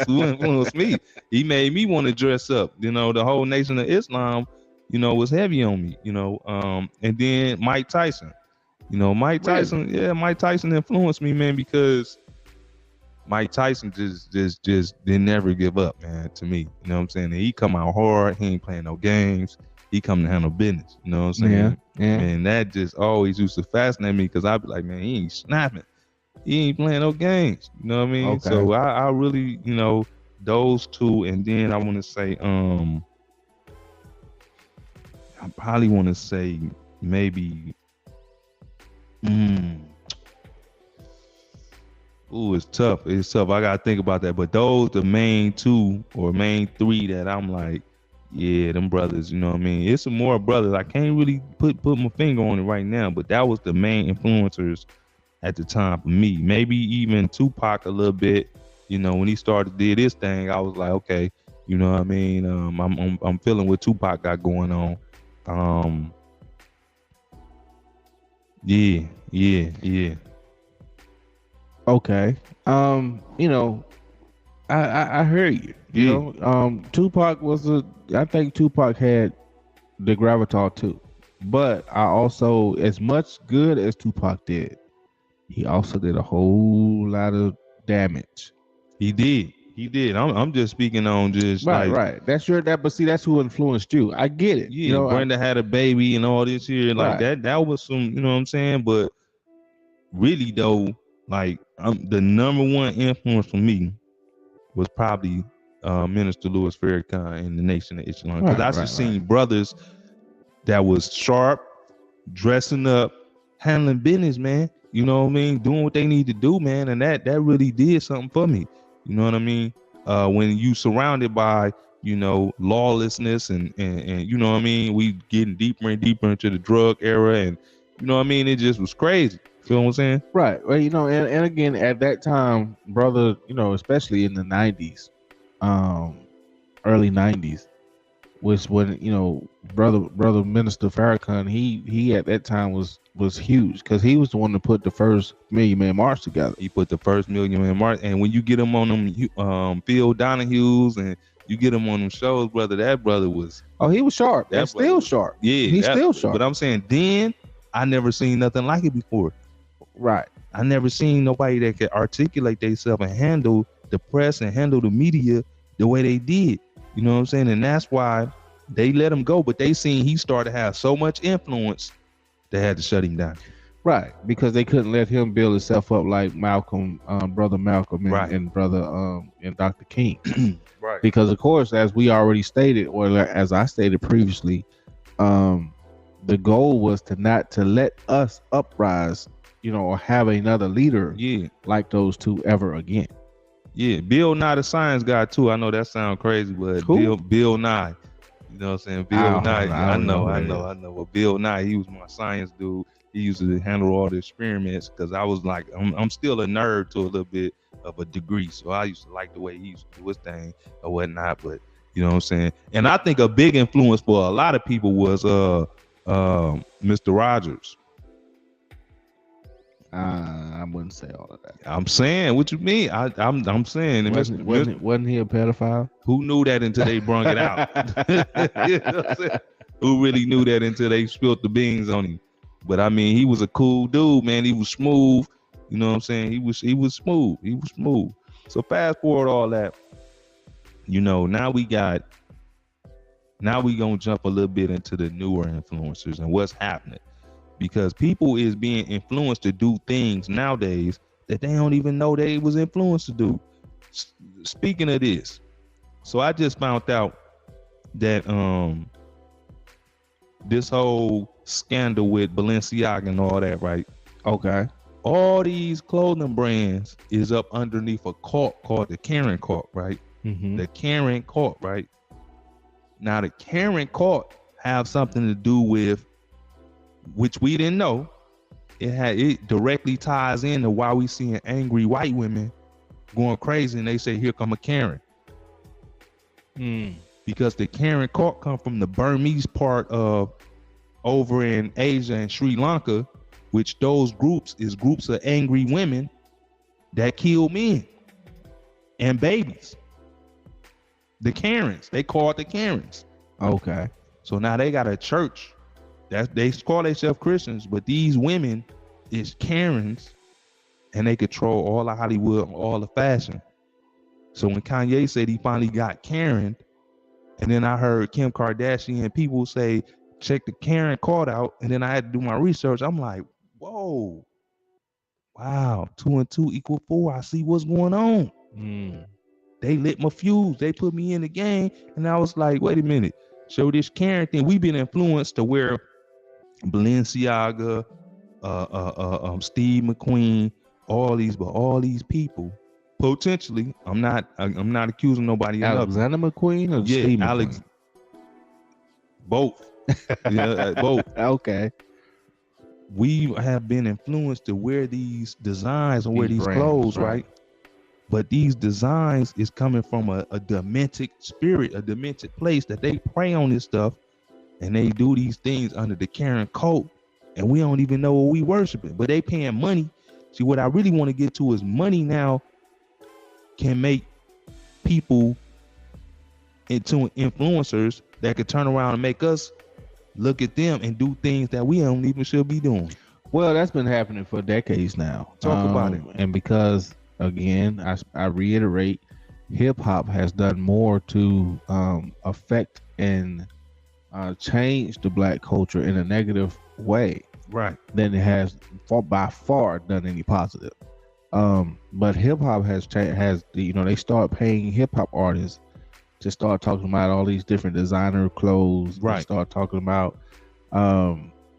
who influenced me. He made me want to dress up. You know, the whole Nation of Islam, you know, was heavy on me. You know, and then Mike Tyson. You know, Mike Tyson. Really? Yeah, Mike Tyson influenced me, man, because Mike Tyson just didn't never give up, man. To me, you know what I'm saying? And he come out hard. He ain't playing no games. He come to handle business. You know what I'm saying? Yeah. And that just always used to fascinate me because I'd be like, man, he ain't snapping. He ain't playing no games. You know what I mean? Okay. So I really, you know, those two, and then I want to say, I probably want to say maybe, ooh, it's tough. It's tough. I gotta think about that. But those the main two or main three that I'm like, yeah, them brothers. You know what I mean? It's some more brothers. I can't really put my finger on it right now, but that was the main influencers at the time for me. Maybe even Tupac a little bit. You know, when he started did his thing, I was like, okay, you know what I mean? I'm feeling what Tupac got going on. Yeah. Okay. You know, I hear you. You know, Tupac I think Tupac had the gravitas too. But I also, as much good as Tupac did, he also did a whole lot of damage. He did. He did. I'm just speaking on just Right, like, right. But see, that's who influenced you. I get it. yeah, Brenda had a baby and all this here, like Right. that was some, you know what I'm saying? But really though, like the number one influence for me was probably Minister Louis Farrakhan in the Nation of Islam. Because I just seen brothers that was sharp, dressing up, handling business, man. You know what I mean? Doing what they need to do, man. And that really did something for me. You know what I mean? When you surrounded by, you know, lawlessness and you know what I mean, we getting deeper and deeper into the drug era, and you know what I mean, it just was crazy. Feel what I'm saying? Right. Well, you know, and again, at that time, brother, you know, especially in the 90s, early 90s, was when, you know, brother Minister Farrakhan, he at that time was huge, because he was the one to put the first Million Man March together. He put the first Million Man March, and when you get him on them Phil Donahue's and you get him on them shows, brother, that brother was, he was sharp. That's still sharp. Yeah, he's still sharp. But I'm saying then I never seen nothing like it before. Right. I never seen nobody that could articulate themselves and handle the press and handle the media the way they did. You know what I'm saying? And that's why they let him go. But they seen he started to have so much influence, they had to shut him down. Right, because they couldn't let him build himself up like Malcolm, brother Malcolm, and brother and Dr. King. Right. Because of course, as we already stated, or as I stated previously, the goal was to let us uprise, you know, or have another leader, like those two ever again. Yeah, Bill Nye the science guy too. I know that sounds crazy, but Bill Nye. You know what I'm saying? Bill Nye. I know. But Bill Nye, he was my science dude. He used to handle all the experiments, because I was like, I'm still a nerd to a little bit of a degree. So I used to like the way he used to do his thing or whatnot. But you know what I'm saying? And I think a big influence for a lot of people was Mr. Rogers. I wouldn't say all of that. I'm saying, what you mean? I'm saying, wasn't he a pedophile? Who knew that until they brung it out? You know what I'm saying? Who really knew that until they spilled the beans on him? But I mean, he was a cool dude, man. He was smooth. You know what I'm saying? He was smooth. He was smooth. So fast forward all that. You know, now we gonna jump a little bit into the newer influencers and what's happening. Because people is being influenced to do things nowadays that they don't even know they was influenced to do. Speaking of this, so I just found out that this whole scandal with Balenciaga and all that, right? Okay. All these clothing brands is up underneath a cult called the Karen cult, right? Mm-hmm. The Karen cult, right? Now the Karen cult have something to do with, which we didn't know. It directly ties into why we seeing angry white women going crazy, and they say, here come a Karen. Because the Karen cult come from the Burmese part of over in Asia and Sri Lanka, which those groups is groups of angry women that kill men and babies. The Karens, they call it the Karens. Okay. So now they got a church that they call themselves Christians, but these women is Karens, and they control all of Hollywood, all the fashion. So when Kanye said he finally got Karen, and then I heard Kim Kardashian people say, check the Karen card out, and then I had to do my research. I'm like, whoa, wow, 2 and 2 equal 4. I see what's going on. They lit my fuse. They put me in the game, and I was like, wait a minute. So this Karen thing, we've been influenced to wear Balenciaga, Steve McQueen, all these people potentially. I'm not accusing nobody. Alexander McQueen or Steve McQueen? Both. Both. Okay. We have been influenced to wear these designs and wear these brands, clothes, right? But these designs is coming from a demented spirit, a demented place that they prey on this stuff, and they do these things under the Karen cult, and we don't even know what we worshiping, but they paying money. See, what I really want to get to is money now can make people into influencers that could turn around and make us look at them and do things that we don't even should be doing. Well, that's been happening for decades now. Talk about it. And because, again, I reiterate, hip hop has done more to affect and change the black culture in a negative way Right. than it has by far done any positive. But hip hop has changed. They start paying hip hop artists to start talking about all these different designer clothes. Right. They start talking about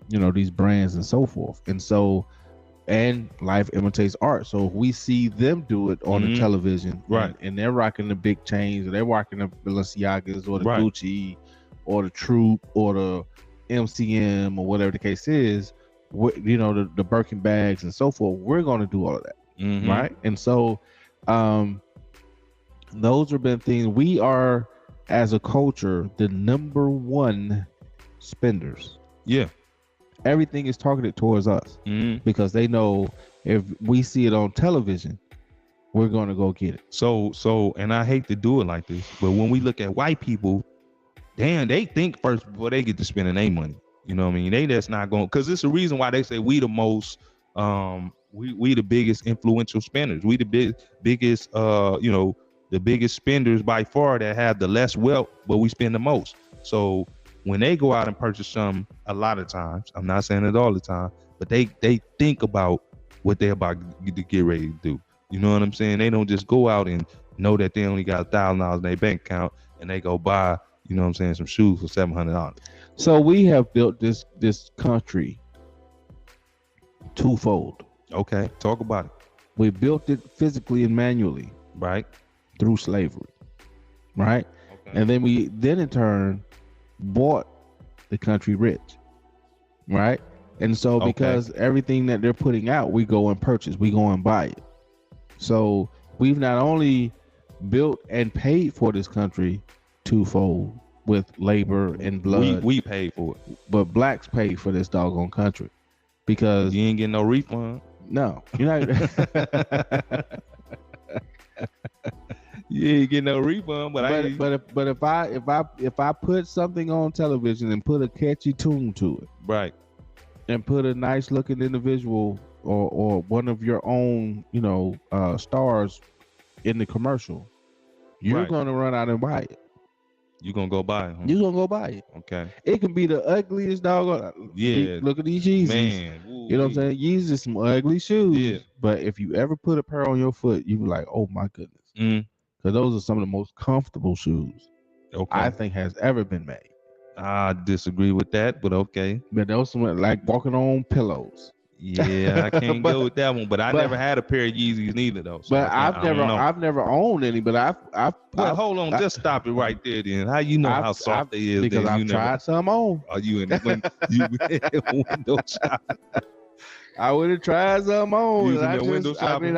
these brands and so forth. And so, and life imitates art. So if we see them do it on the television, right, and they're rocking the big chains, or they're rocking the Balenciagas or the right, Gucci or the Troop or the MCM or whatever the case is, the Birkin bags and so forth, we're going to do all of that. Right. And so those have been things. We are, as a culture, the number one spenders. Yeah. Everything is targeted towards us because they know if we see it on television, we're going to go get it. So, and I hate to do it like this, but when we look at white people, damn, they think first before they get to spending their money. You know what I mean? They that's not going, because it's the reason why they say we the most, we the biggest influential spenders. We the biggest, the biggest spenders by far that have the less wealth, but we spend the most. So when they go out and purchase something, a lot of times, I'm not saying it all the time, but they think about what they're about to get ready to do. You know what I'm saying? They don't just go out and know that they only got $1,000 in their bank account and they go buy, you know what I'm saying, some shoes for $700. So we have built this country twofold. Okay, talk about it. We built it physically and manually, right, through slavery, right, okay. And then we in turn bought the country rich, right, and so because everything that they're putting out, we go and purchase, we go and buy it. So we've not only built and paid for this country twofold with labor and blood. We paid for it. But blacks paid for this doggone country because you ain't getting no refund. No, you're not. You ain't getting no refund, but if I put something on television and put a catchy tune to it, right, and put a nice looking individual or one of your own, stars in the commercial, you're gonna run out and buy it. You're gonna go buy it. Huh? You're gonna go buy it. Okay. It can be the ugliest dog. Yeah. Look at these Yeezys. Man. Ooh, you know what I'm saying? Yeezys some ugly shoes. Yeah. But if you ever put a pair on your foot, you be like, oh my goodness. Because those are some of the most comfortable shoes I think has ever been made. I disagree with that, but okay. But those some like walking on pillows. Yeah, I can't go with that one. But I never had a pair of Yeezys neither, though. So but I've never owned any. But I've hold on, just stop it right there. Then how you know how soft they is? Because I've tried some on. Are you in the window shopping? I would have tried some on. I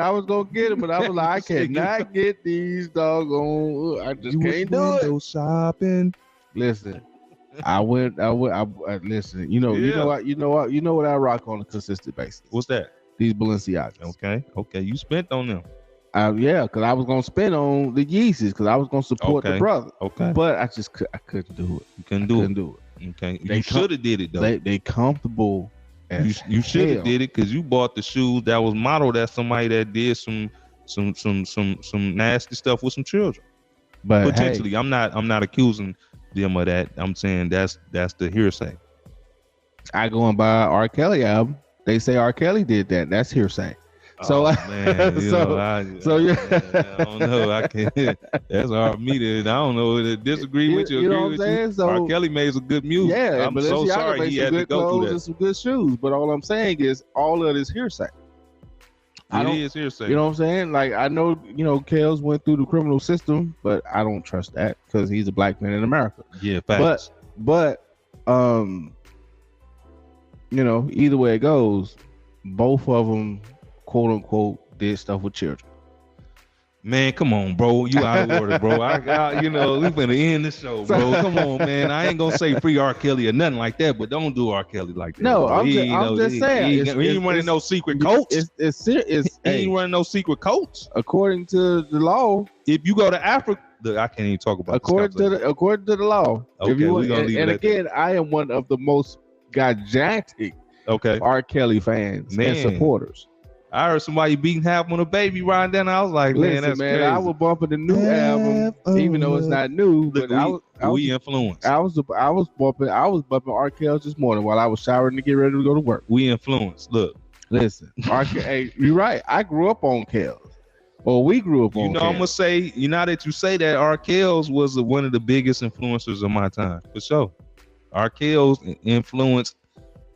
was gonna get them, but I was like, I cannot get these doggone. I just can't do it. Window shopping. Listen. I listen. You know what I rock on a consistent basis. What's that? These Balenciagas. Okay. You spent on them. Yeah, because I was gonna spend on the Yeezys because I was gonna support the brother. Okay. But I couldn't do it. You couldn't do it. Okay. You should have did it though. They comfortable. You should have did it because you bought the shoes that was modeled at somebody that did some nasty stuff with some children. But potentially, hey, I'm not accusing them of that. I'm saying that's the hearsay. I go and buy R. Kelly album. They say R. Kelly did that. That's hearsay. So man, I don't know. I can't. That's hard for me to. I don't know to disagree with you. You know what I'm saying? So R. Kelly made some good music. Yeah, I'm so sorry he had to go through that. And some good shoes. But all I'm saying is all of this hearsay. It is hearsay. You know what I'm saying? Like I know, Kels went through the criminal system, but I don't trust that because he's a black man in America. Yeah, facts. But either way it goes, both of them, quote unquote, did stuff with children. Man, come on, bro. You out of order, bro. We finna end the show, bro. Come on, man. I ain't gonna say free R. Kelly or nothing like that, but don't do R. Kelly like that. No, I'm just saying. He ain't running no secret coats. He ain't running no secret coats. According to the law, if you go to Africa, I can't even talk about. According to the law, okay, we're gonna leave it. And again, I am one of the most gigantic R. Kelly fans and supporters. I heard somebody beating half on a baby riding down. I was like, man, Listen, that's man, crazy. I was bumping the new album, even though it's not new. Look, But we influenced. I was bumping R. Kelly this morning while I was showering to get ready to go to work. We influenced. Look, listen, hey, you're right. I grew up on Kells. Or we grew up on. You know, I'm gonna say, you know that you say that R. Kells was one of the biggest influencers of my time, for sure. R. Kells influenced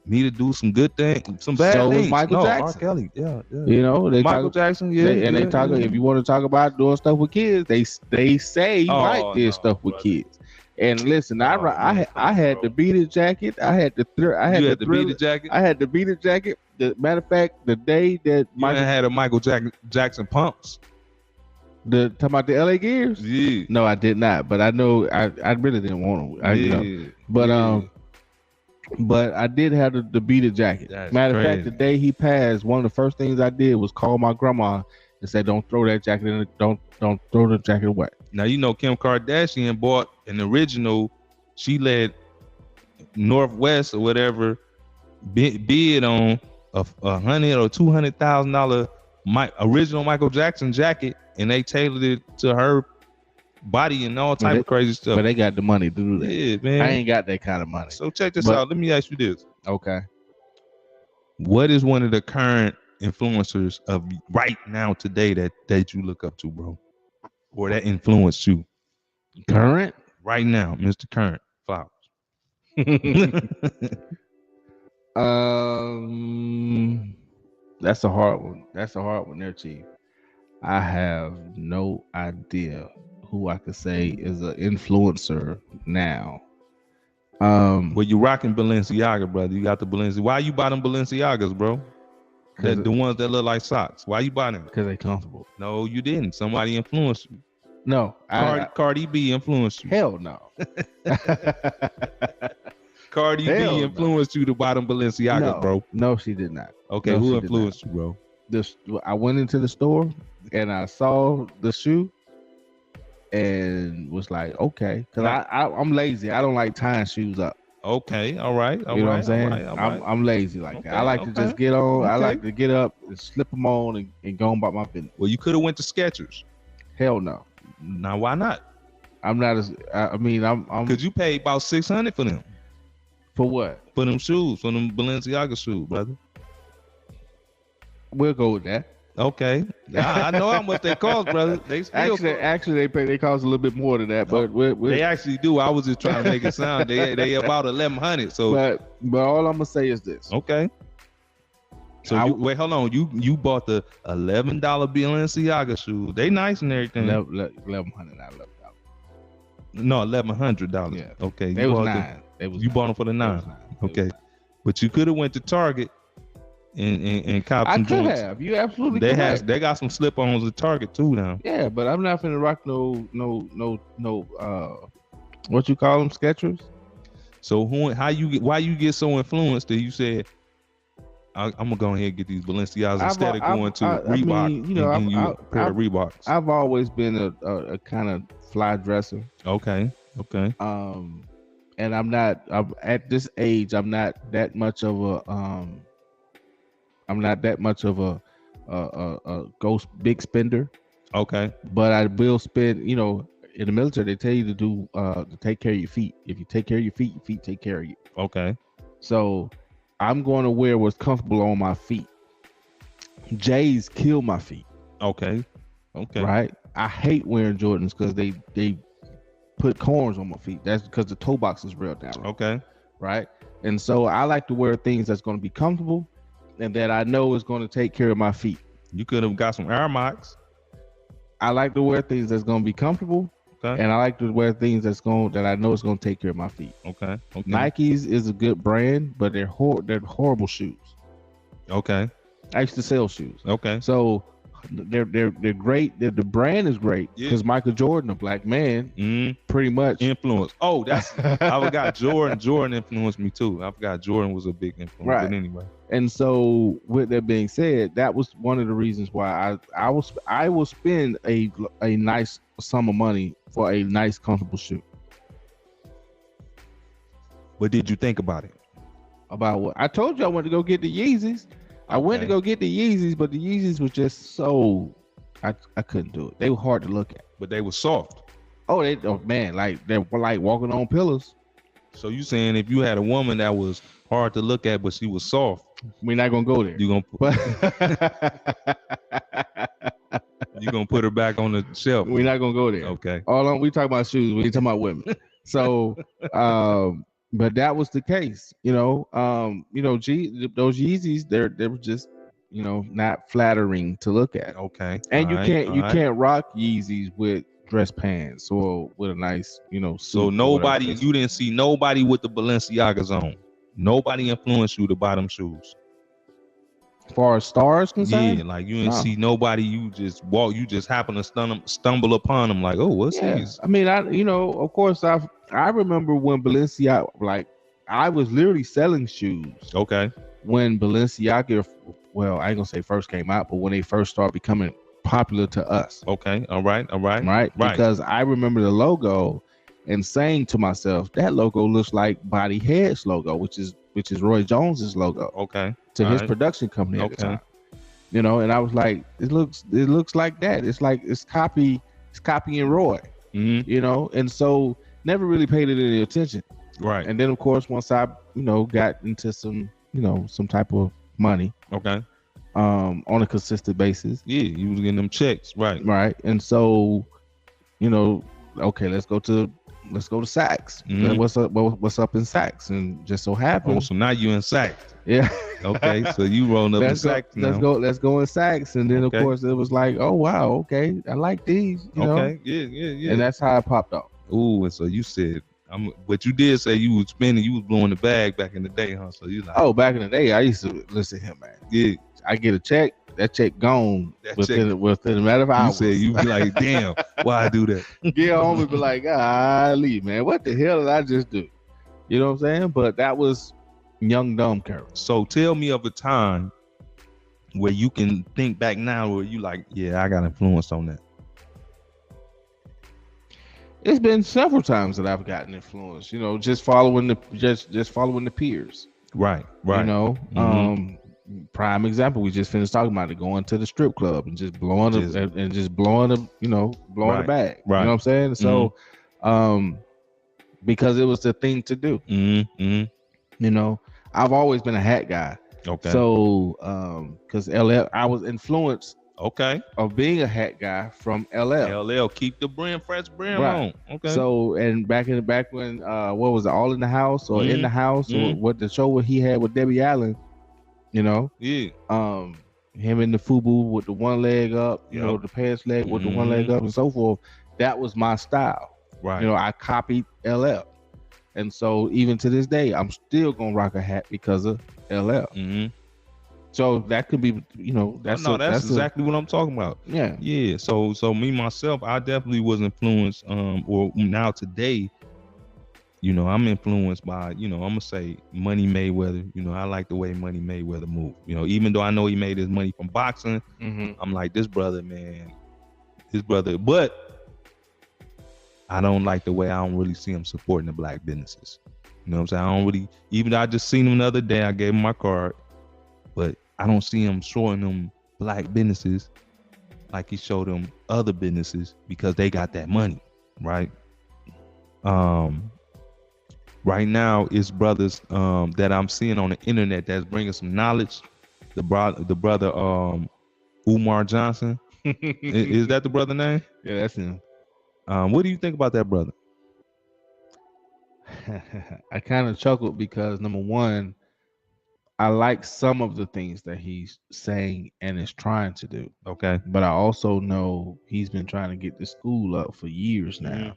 me to do some good things, some bad So was things. Michael Jackson. R. Kelly, yeah. You know, Michael Jackson, yeah. They talk. If you want to talk about doing stuff with kids, they say Mike did stuff with kids. And listen, I had the beat it jacket. I had the beat it jacket. I had the beat it jacket. The matter of fact, the day that Michael had a Michael Jackson pumps. Talking about the LA Gears? Yeah. No, I did not. But I know I really didn't want them. You know. But I did have the beat it jacket. That's matter of crazy. fact, the day he passed, one of the first things I did was call my grandma and say, "Don't throw that jacket in. Don't throw the jacket away." Now you know Kim Kardashian bought an original. She let Northwest or whatever bid on $100,000 or $200,000 original Michael Jackson jacket, and they tailored it to her body and all type of crazy stuff. But they got the money to do that. Yeah, man. I ain't got that kind of money. So check this out. Let me ask you this. Okay. What is one of the current influencers of right now today that you look up to, bro, or that influenced you? Current? Right now, Mr. Current Flowers. That's a hard one. That's a hard one there, Chief. I have no idea who I could say is an influencer now. Well, you rocking Balenciaga, brother. You got the Balenciaga. Why you buy them Balenciagas, bro? The ones that look like socks. Why you buy them? Because they comfortable. No, you didn't. Somebody influenced you. No, Cardi B influenced you. Hell no. Cardi B influenced you to buy them Balenciagas, bro. No, she did not. Okay, no, who influenced you, bro? I went into the store and I saw the shoe and was like, okay, because I'm lazy. I don't like tying shoes up. Okay, all right. You know what I'm saying? I'm lazy like that. I like to just get on. I like to get up and slip them on and go on about my business. Well, you could have went to Skechers. Hell no. Now, why not? I'm not as. I'm. Because you paid about $600 for them. For what? For them shoes, for them Balenciaga shoes, brother. We'll go with that. Okay. I know how much they cost, brother. They actually they cost a little bit more than that, but they actually do. I was just trying to make it sound they about $1,100. So, but all I'm gonna say is this. Okay. So wait, hold on. You bought the $11 Balenciaga shoes. They nice and everything. $1,100. No, $1,100. Yeah. Okay. They was $9. You bought them for the $9. Okay. But you could have went to Target and copped some joints. I could have. You absolutely correct. They got some slip-ons at Target too now. Yeah, but I'm not finna rock no what you call them, Skechers. So why you get so influenced that you said I'm gonna go ahead and get these Balenciagas instead of going to Reebok and you a pair of Reeboks? I've always been a kind of fly dresser. Okay. And I'm at this age, I'm not that much of a big spender. Okay. But I will spend, in the military, they tell you to take care of your feet. If you take care of your feet take care of you. Okay. So I'm going to wear what's comfortable on my feet. J's kill my feet. Okay. Right? I hate wearing Jordans because they put corns on my feet. That's because the toe box is real down. Okay. Right? And so I like to wear things that's going to be comfortable and that I know is going to take care of my feet. You could have got some Air Max. I like to wear things that's going to be comfortable. Okay. And I like to wear things that I know is going to take care of my feet. Okay. Nike's is a good brand, but they're horrible shoes. Okay. I used to sell shoes. Okay. So they're great. The brand is great because Michael Jordan, a black man, pretty much influenced. Oh, I forgot Jordan. Jordan influenced me too. I forgot Jordan was a big influence. Right. But anyway. And so, with that being said, that was one of the reasons why I will spend a nice sum of money for a nice, comfortable shoe. But did you think about it? About what? I told you I went to go get the Yeezys. I went to Okay. go get the Yeezys, but the Yeezys was just so I couldn't do it. They were hard to look at. But they were soft. Oh man, like they were like walking on pillars. So you saying if you had a woman that was hard to look at, but she was soft, We're not gonna go there. you gonna But you gonna put her back on the shelf. we're not gonna go there. Okay. We talk about shoes. We ain't talking about women. So, but that was the case. Those Yeezys, they were just, not flattering to look at. Okay. And All you right. can't rock Yeezys with dress pants or with a nice, suit So or nobody, whatever. you didn't see nobody with the Balenciagas on. Nobody influenced you to buy them shoes. As far as stars Yeah, concerned, like you didn't No. see nobody. You just walk. You just happen to stumble upon them. Like, oh, what's these? I mean, of course, I remember when Balenciaga, like, I was literally selling shoes Okay. when Balenciaga, well, I ain't gonna say first came out, but when they first started becoming popular to us, Okay. All right. right? Right. Because I remember the logo and saying to myself, that logo looks like Body Head's logo, which is Roy Jones's logo Okay. to All his right. production company at the Okay. time. And I was like, it looks like that. It's copying Roy, and so never really paid it any attention. Right. And then of course, once I, got into some type of money, Okay. on a consistent basis, Yeah, you was getting them checks. Right. right? And so, okay, let's go to Saks. Mhm. What's up in Saks? And just so Oh, happens, so now you in Saks. yeah. Okay, so you rolling up in Saks now. Let's go in Saks. And then Okay. of course it was like, oh wow, okay, I like these, Okay. Yeah. and that's how I popped off. Ooh, and so you said, but you did say you was spending, you was blowing the bag back in the day, huh? So you like, Oh, back in the day, I used to listen to him, man. yeah. I get a check, that check gone That within a matter of You hours. said you be like, damn, why I do that? Get home and be like, golly, man, what the hell did I just do? You know what I'm saying? But that was young dumb Carol. So tell me of a time where you can think back now where you like, yeah, I got influence on that. It's been several times that I've gotten influenced, just following the peers. Right. Mhm. Prime example, we just finished talking about it, going to the strip club and just blowing Just- blowing the bag. Right. You know what I'm saying? So because it was the thing to do. I've always been a hat guy. Okay. So because LL, I was influenced okay. of being a hat guy from LL. LL, keep the fresh brim Right. on. Okay. So and back when what was it, All in the House or In the House or what the show what he had with Debbie Allen, yeah. Him in the FUBU with the one leg up, Yep. the pants leg with the one leg up and so forth. That was my style. Right. I copied LL. And so even to this day, I'm still gonna rock a hat because of LL. So that could be, that's exactly what I'm talking about. Yeah. So me myself, I definitely was influenced. Or now today, I'm influenced by, I'm gonna say Money Mayweather. I like the way Money Mayweather move. Even though I know he made his money from boxing, I'm like, this brother, but I don't like the way I don't really see him supporting the black businesses. You know what I'm saying? I don't really, even though I just seen him the other day, I gave him my card, but I don't see him showing them black businesses like he showed them other businesses because they got that money, right? Right now, it's brothers that I'm seeing on the internet that's bringing some knowledge. The brother Umar Johnson. Is that the brother name? Yeah, that's him. What do you think about that brother? I kind of chuckled because number one, I like some of the things that he's saying and is trying to do. Okay. But I also know he's been trying to get the school up for years now.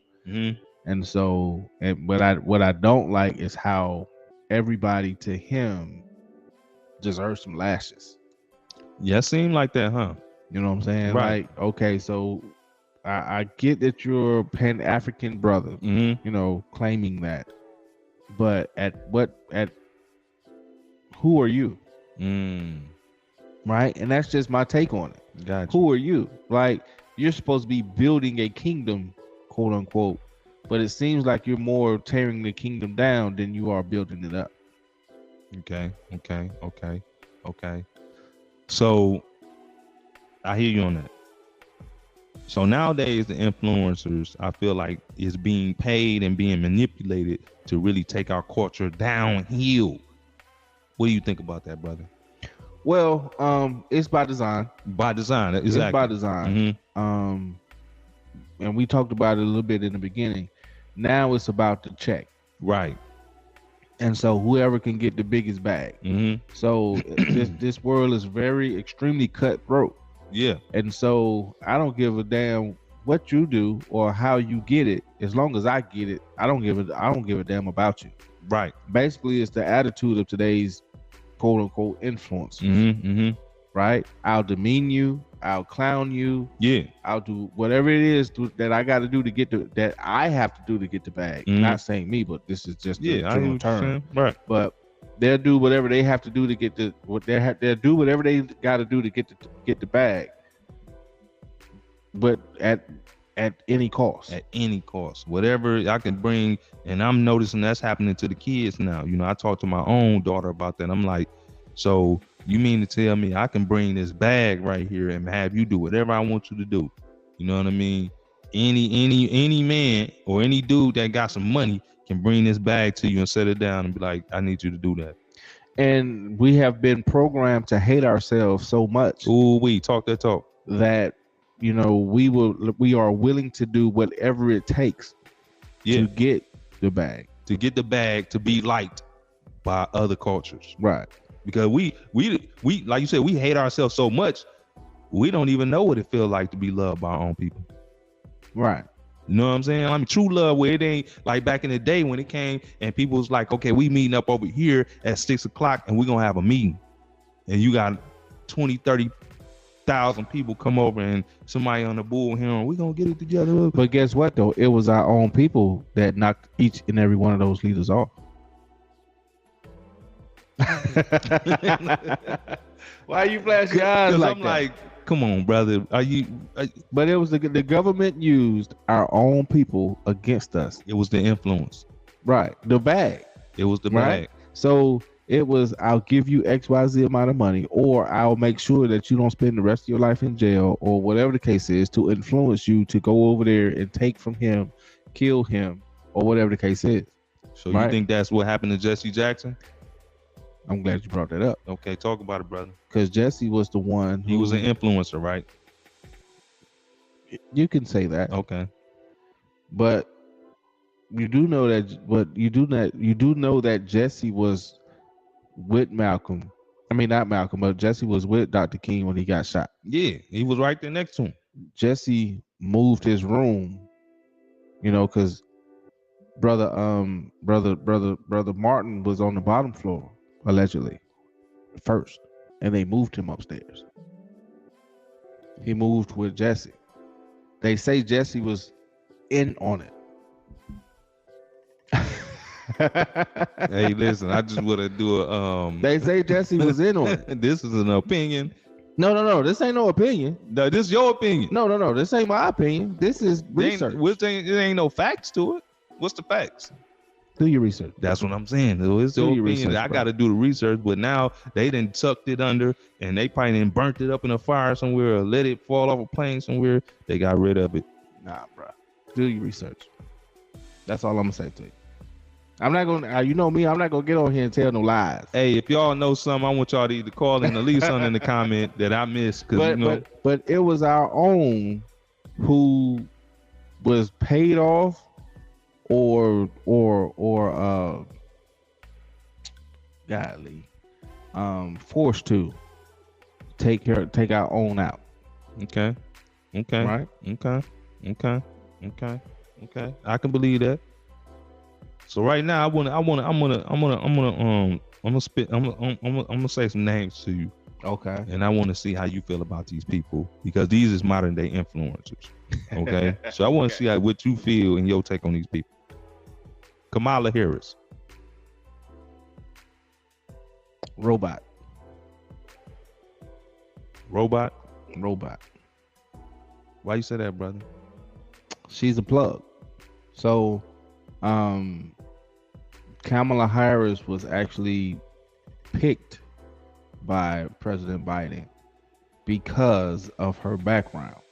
And so, what I don't like is how everybody to him deserves some lashes. Yeah, it seemed like that, huh? You know what I'm saying? Right. Like, okay, so I get that you're a Pan-African brother, claiming that, but who are you? Right? And that's just my take on it. Gotcha. Who are you? Like, you're supposed to be building a kingdom, quote unquote, but it seems like you're more tearing the kingdom down than you are building it up. Okay. So I hear you on that. So nowadays, the influencers, I feel like, is being paid and being manipulated to really take our culture downhill. What do you think about that, brother? Well, it's by design. By design, exactly. It's by design. And we talked about it a little bit in the beginning. Now it's about the check. Right. And so whoever can get the biggest bag. So this world is very extremely cutthroat. Yeah. And so I don't give a damn what you do or how you get it. As long as I get it, I don't give a damn about you. Right. Basically, it's the attitude of today's quote unquote influencers. Right? I'll demean you. I'll clown you. Yeah. I'll do whatever it is that I got to do to get that I have to do to get the bag. Not saying me, but this is just the general term. Right. But they'll do whatever they have to do to get they'll do whatever they got to do to get the bag. But at any cost. At any cost. Whatever I can bring. And I'm noticing that's happening to the kids now. You know, I talked to my own daughter about that. I'm like, so you mean to tell me I can bring this bag right here and have you do whatever I want you to do? You know what I mean? Any man or any dude that got some money can bring this bag to you and set it down and be like, I need you to do that. And we have been programmed to hate ourselves so much. Ooh, we talk that talk. That, you know, we are willing to do whatever it takes to get the bag. To get the bag to be liked by other cultures. Right. Because we like you said, we hate ourselves so much, we don't even know what it feels like to be loved by our own people. Right. You know what I'm saying? I mean, true love, where it ain't like back in the day when it came and people was like, okay, we meeting up over here at 6:00 and we're going to have a meeting. And you got 20, 30,000 people come over and somebody on the bullhorn, we're going to get it together. But guess what, though? It was our own people that knocked each and every one of those leaders off. Why are you flashing your eyes like I'm that? like, come on, brother. But it was the government used our own people against us. It was the influence. Right. The bag. It was the bag. So it was, I'll give you XYZ amount of money, or I'll make sure that you don't spend the rest of your life in jail, or whatever the case is, to influence you to go over there and take from him, kill him, or whatever the case is. So you think that's what happened to Jesse Jackson? I'm glad you brought that up. Okay, talk about it, brother. Because Jesse was the one he was an influencer, right? You can say that. Okay. But you do know that Jesse was with Malcolm. I mean, not Malcolm, but Jesse was with Dr. King when he got shot. Yeah, he was right there next to him. Jesse moved his room, you know, because brother Martin was on the bottom floor, allegedly, first, and they moved him upstairs. He moved with Jesse. They say Jesse was in on it. Hey, listen, I just want to do a They say Jesse was in on it. This is an opinion. No. This ain't no opinion. No, this is your opinion. No. This ain't my opinion. This is research. There ain't no facts to it. What's the facts? Do your research. That's what I'm saying. It's your opinion. Research, I got to do the research, but now they done tucked it under, and they probably done burnt it up in a fire somewhere, or let it fall off a plane somewhere. They got rid of it. Nah, bro. Do your research. That's all I'm gonna say to you. I'm not gonna. You know me. I'm not gonna get on here and tell no lies. Hey, if y'all know something, I want y'all to either call in or leave something in the comment that I missed. But it was our own who was paid off or forced to take our own out. Okay. Right. Okay. I can believe that. So right now, I'm gonna say some names to you. Okay. And I want to see how you feel about these people, because these is modern day influencers. Okay. So I want to see what you feel and your take on these people. Kamala Harris. Robot. Why you say that, brother? She's a plug. So, Kamala Harris was actually picked by President Biden because of her background.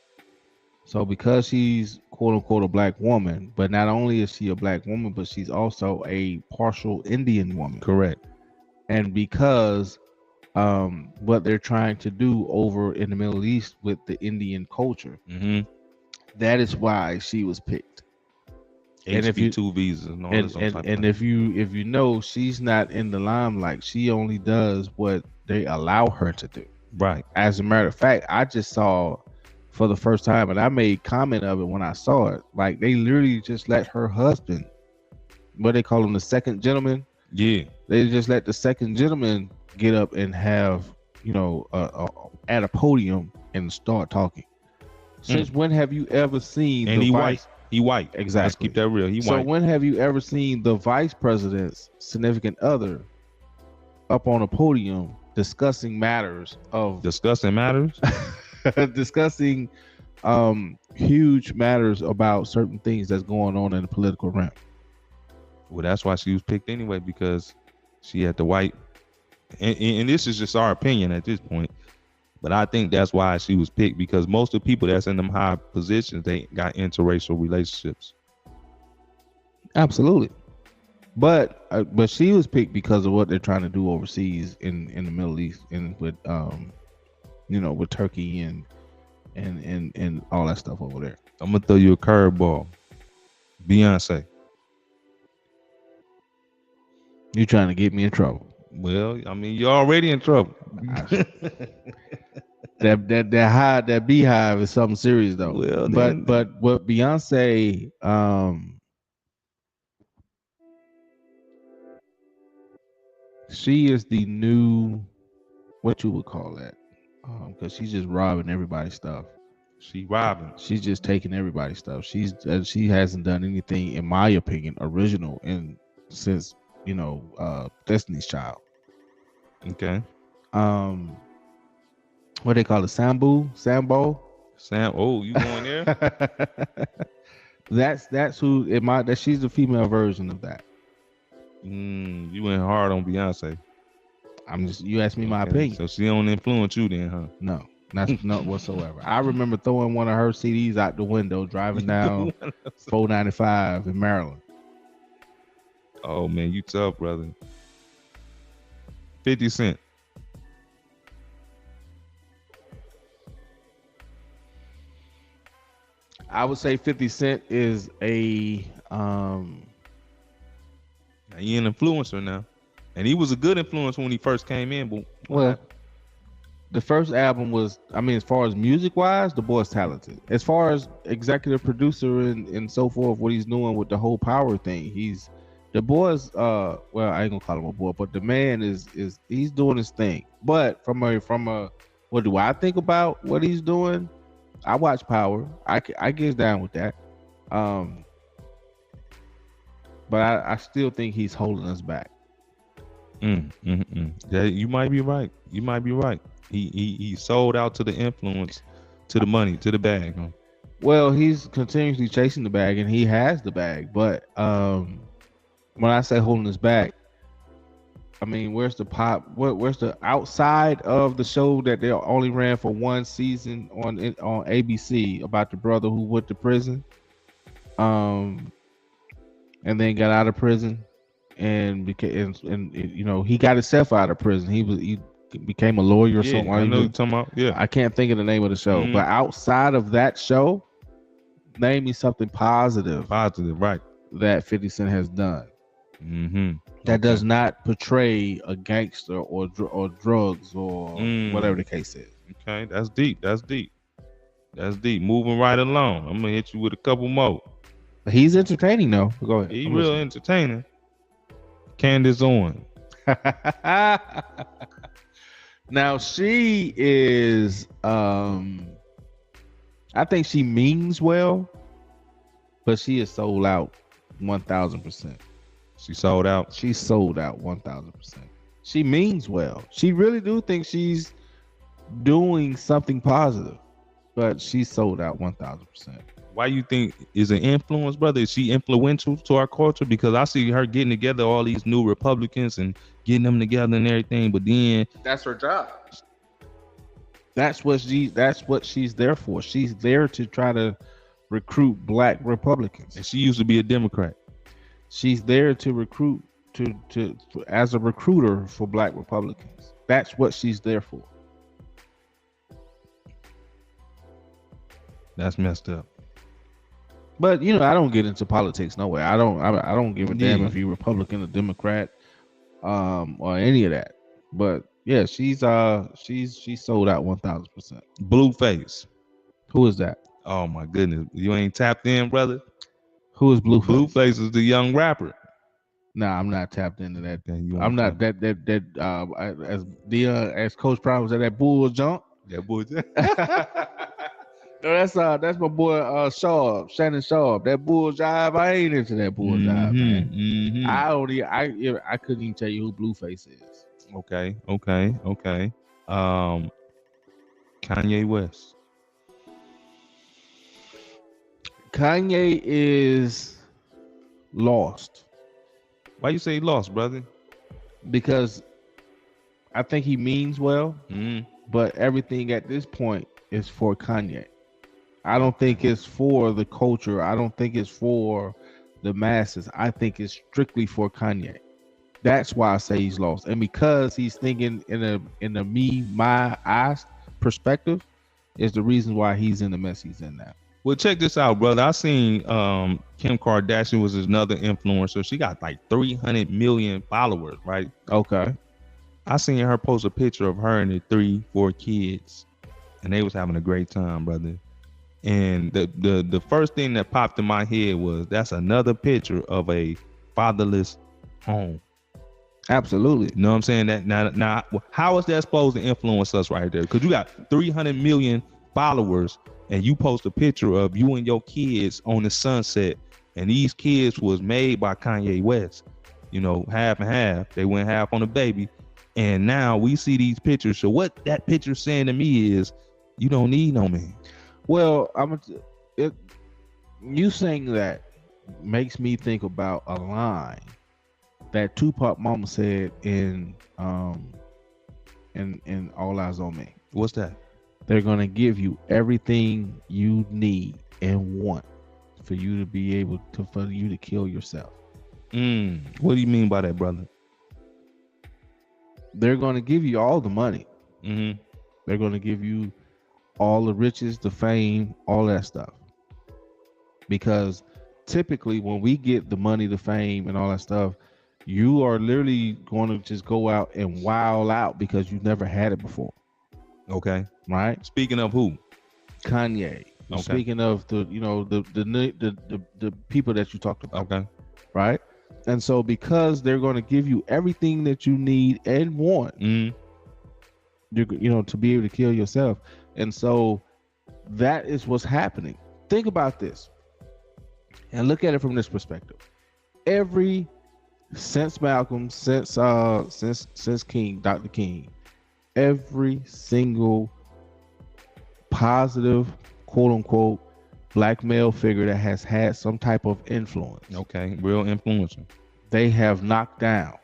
So because she's quote unquote a black woman, but not only is she a black woman, but she's also a partial Indian woman. Correct. And because what they're trying to do over in the Middle East with the Indian culture, that is why she was picked. And if you HB2 visas and all this and if you know, she's not in the limelight. She only does what they allow her to do. Right. As a matter of fact, I just saw for the first time, and I made comment of it when I saw it. Like, they literally just let her husband, what they call him, the second gentleman. Yeah. They just let the second gentleman get up and have, you know, at a podium and start talking. Since when have you ever seen? And the he vice? white. He white. Exactly. Let's keep that real. He so white. When have you ever seen the vice president's significant other up on a podium discussing matters of discussing matters? discussing huge matters about certain things that's going on in the political realm. Well, that's why she was picked anyway, because she had the white, and this is just our opinion at this point, but I think that's why she was picked, because most of the people that's in them high positions, they got interracial relationships. Absolutely. But she was picked because of what they're trying to do overseas in the Middle East, and with you know, with Turkey and all that stuff over there. I'm gonna throw you a curveball. Beyonce. You trying to get me in trouble? Well, I mean, you're already in trouble. that beehive is something serious though. Well, but what Beyonce she is the new, what you would call that, because she's just robbing everybody's stuff. She's just taking everybody's stuff. She hasn't done anything, in my opinion, original since, you know, Destiny's Child. Okay. What they call it, Sambo. Oh, you going there? that's who that she's the female version of that. You went hard on Beyonce. You asked me my opinion. So she don't influence you then, huh? No, not whatsoever. I remember throwing one of her CDs out the window driving down 495 in Maryland. Oh man, you tough, brother. 50 Cent. I would say 50 Cent is a he an influencer now, and he was a good influence when he first came in. But well, the first album was, I mean, as far as music wise, the boy's talented. As far as executive producer and so forth, what he's doing with the whole power thing, the boy's well, I ain't gonna call him a boy, but the man is he's doing his thing. But from a what do I think about what he's doing? I watch Power. I get down with that. But I still think he's holding us back. Yeah, you might be right. He sold out to the influence, to the money, to the bag. Huh? Well, he's continuously chasing the bag, and he has the bag. But when I say holding us back, I mean, where's the pop? Where's the outside of the show that they only ran for one season on ABC about the brother who went to prison, and then got out of prison, and became, and you know, he got himself out of prison. He became a lawyer or something. I know you're talking about. Yeah, I can't think of the name of the show, but outside of that show, name me something positive. Positive, right? That 50 Cent has done. That does not portray a gangster or drugs or whatever the case is. Okay, that's deep. Moving right along. I'm gonna hit you with a couple more. He's entertaining though. Go ahead. He's real entertaining. Candace Owens. Now she is I think she means well, but she is sold out 1,000%. She sold out. She's sold out 1,000%. She means well. She really do think she's doing something positive, but she's sold out 1,000%. Why you think is an influence, brother? Is she influential to our culture? Because I see her getting together all these new Republicans and getting them together and everything, but then that's her job. That's what she's there for. She's there to try to recruit black Republicans. And she used to be a Democrat. She's there to recruit to as a recruiter for black Republicans. That's what she's there for. That's messed up. But I don't get into politics no way. I don't give a damn if you're Republican or Democrat, or any of that. But yeah, she's sold out 1,000%. Blueface. Who is that? Oh my goodness, you ain't tapped in, brother. Who is Blueface? Blueface is the young rapper. Nah, I'm not tapped into that. Okay, I'm not that as Coach Prime was at that Bulls jump. That boy. No, that's my boy Shannon Sharp. That bull jive, I ain't into that bull jive, man. Mm-hmm. I couldn't even tell you who Blueface is. Okay. Kanye West. Kanye is lost. Why you say he lost, brother? Because I think he means well, but everything at this point is for Kanye. I don't think it's for the culture. I don't think it's for the masses. I think it's strictly for Kanye. That's why I say he's lost. And because he's thinking in a my eyes perspective is the reason why he's in the mess he's in now. Well, check this out, brother. I seen Kim Kardashian was another influencer. She got like 300 million followers, right? Okay. I seen her post a picture of her and her 3-4 kids, and they was having a great time, brother. And the first thing that popped in my head was that's another picture of a fatherless home. Absolutely. You know what I'm saying? That now how is that supposed to influence us right there? Because you got 300 million followers and you post a picture of you and your kids on the sunset, and these kids was made by Kanye West. Half and half. They went half on the baby. And now we see these pictures. So what that picture saying to me is you don't need no man. Well, you saying that makes me think about a line that Tupac Mama said in All Eyes on Me. What's that? They're gonna give you everything you need and want for you to be able to kill yourself. What do you mean by that, brother? They're gonna give you all the money. Mm-hmm. They're gonna give you all the riches, the fame, all that stuff. Because typically when we get the money, the fame, and all that stuff, you are literally going to just go out and wild out because you've never had it before. Okay. Right? Speaking of who? Kanye. Okay. Speaking of the people that you talked about. Okay. Right? And so because they're going to give you everything that you need and want, to be able to kill yourself. And so that is what's happening. Think about this and look at it from this perspective. Since Malcolm, since King, Dr. King, every single positive, quote unquote, black male figure that has had some type of influence. Okay, real influencer. They have knocked down.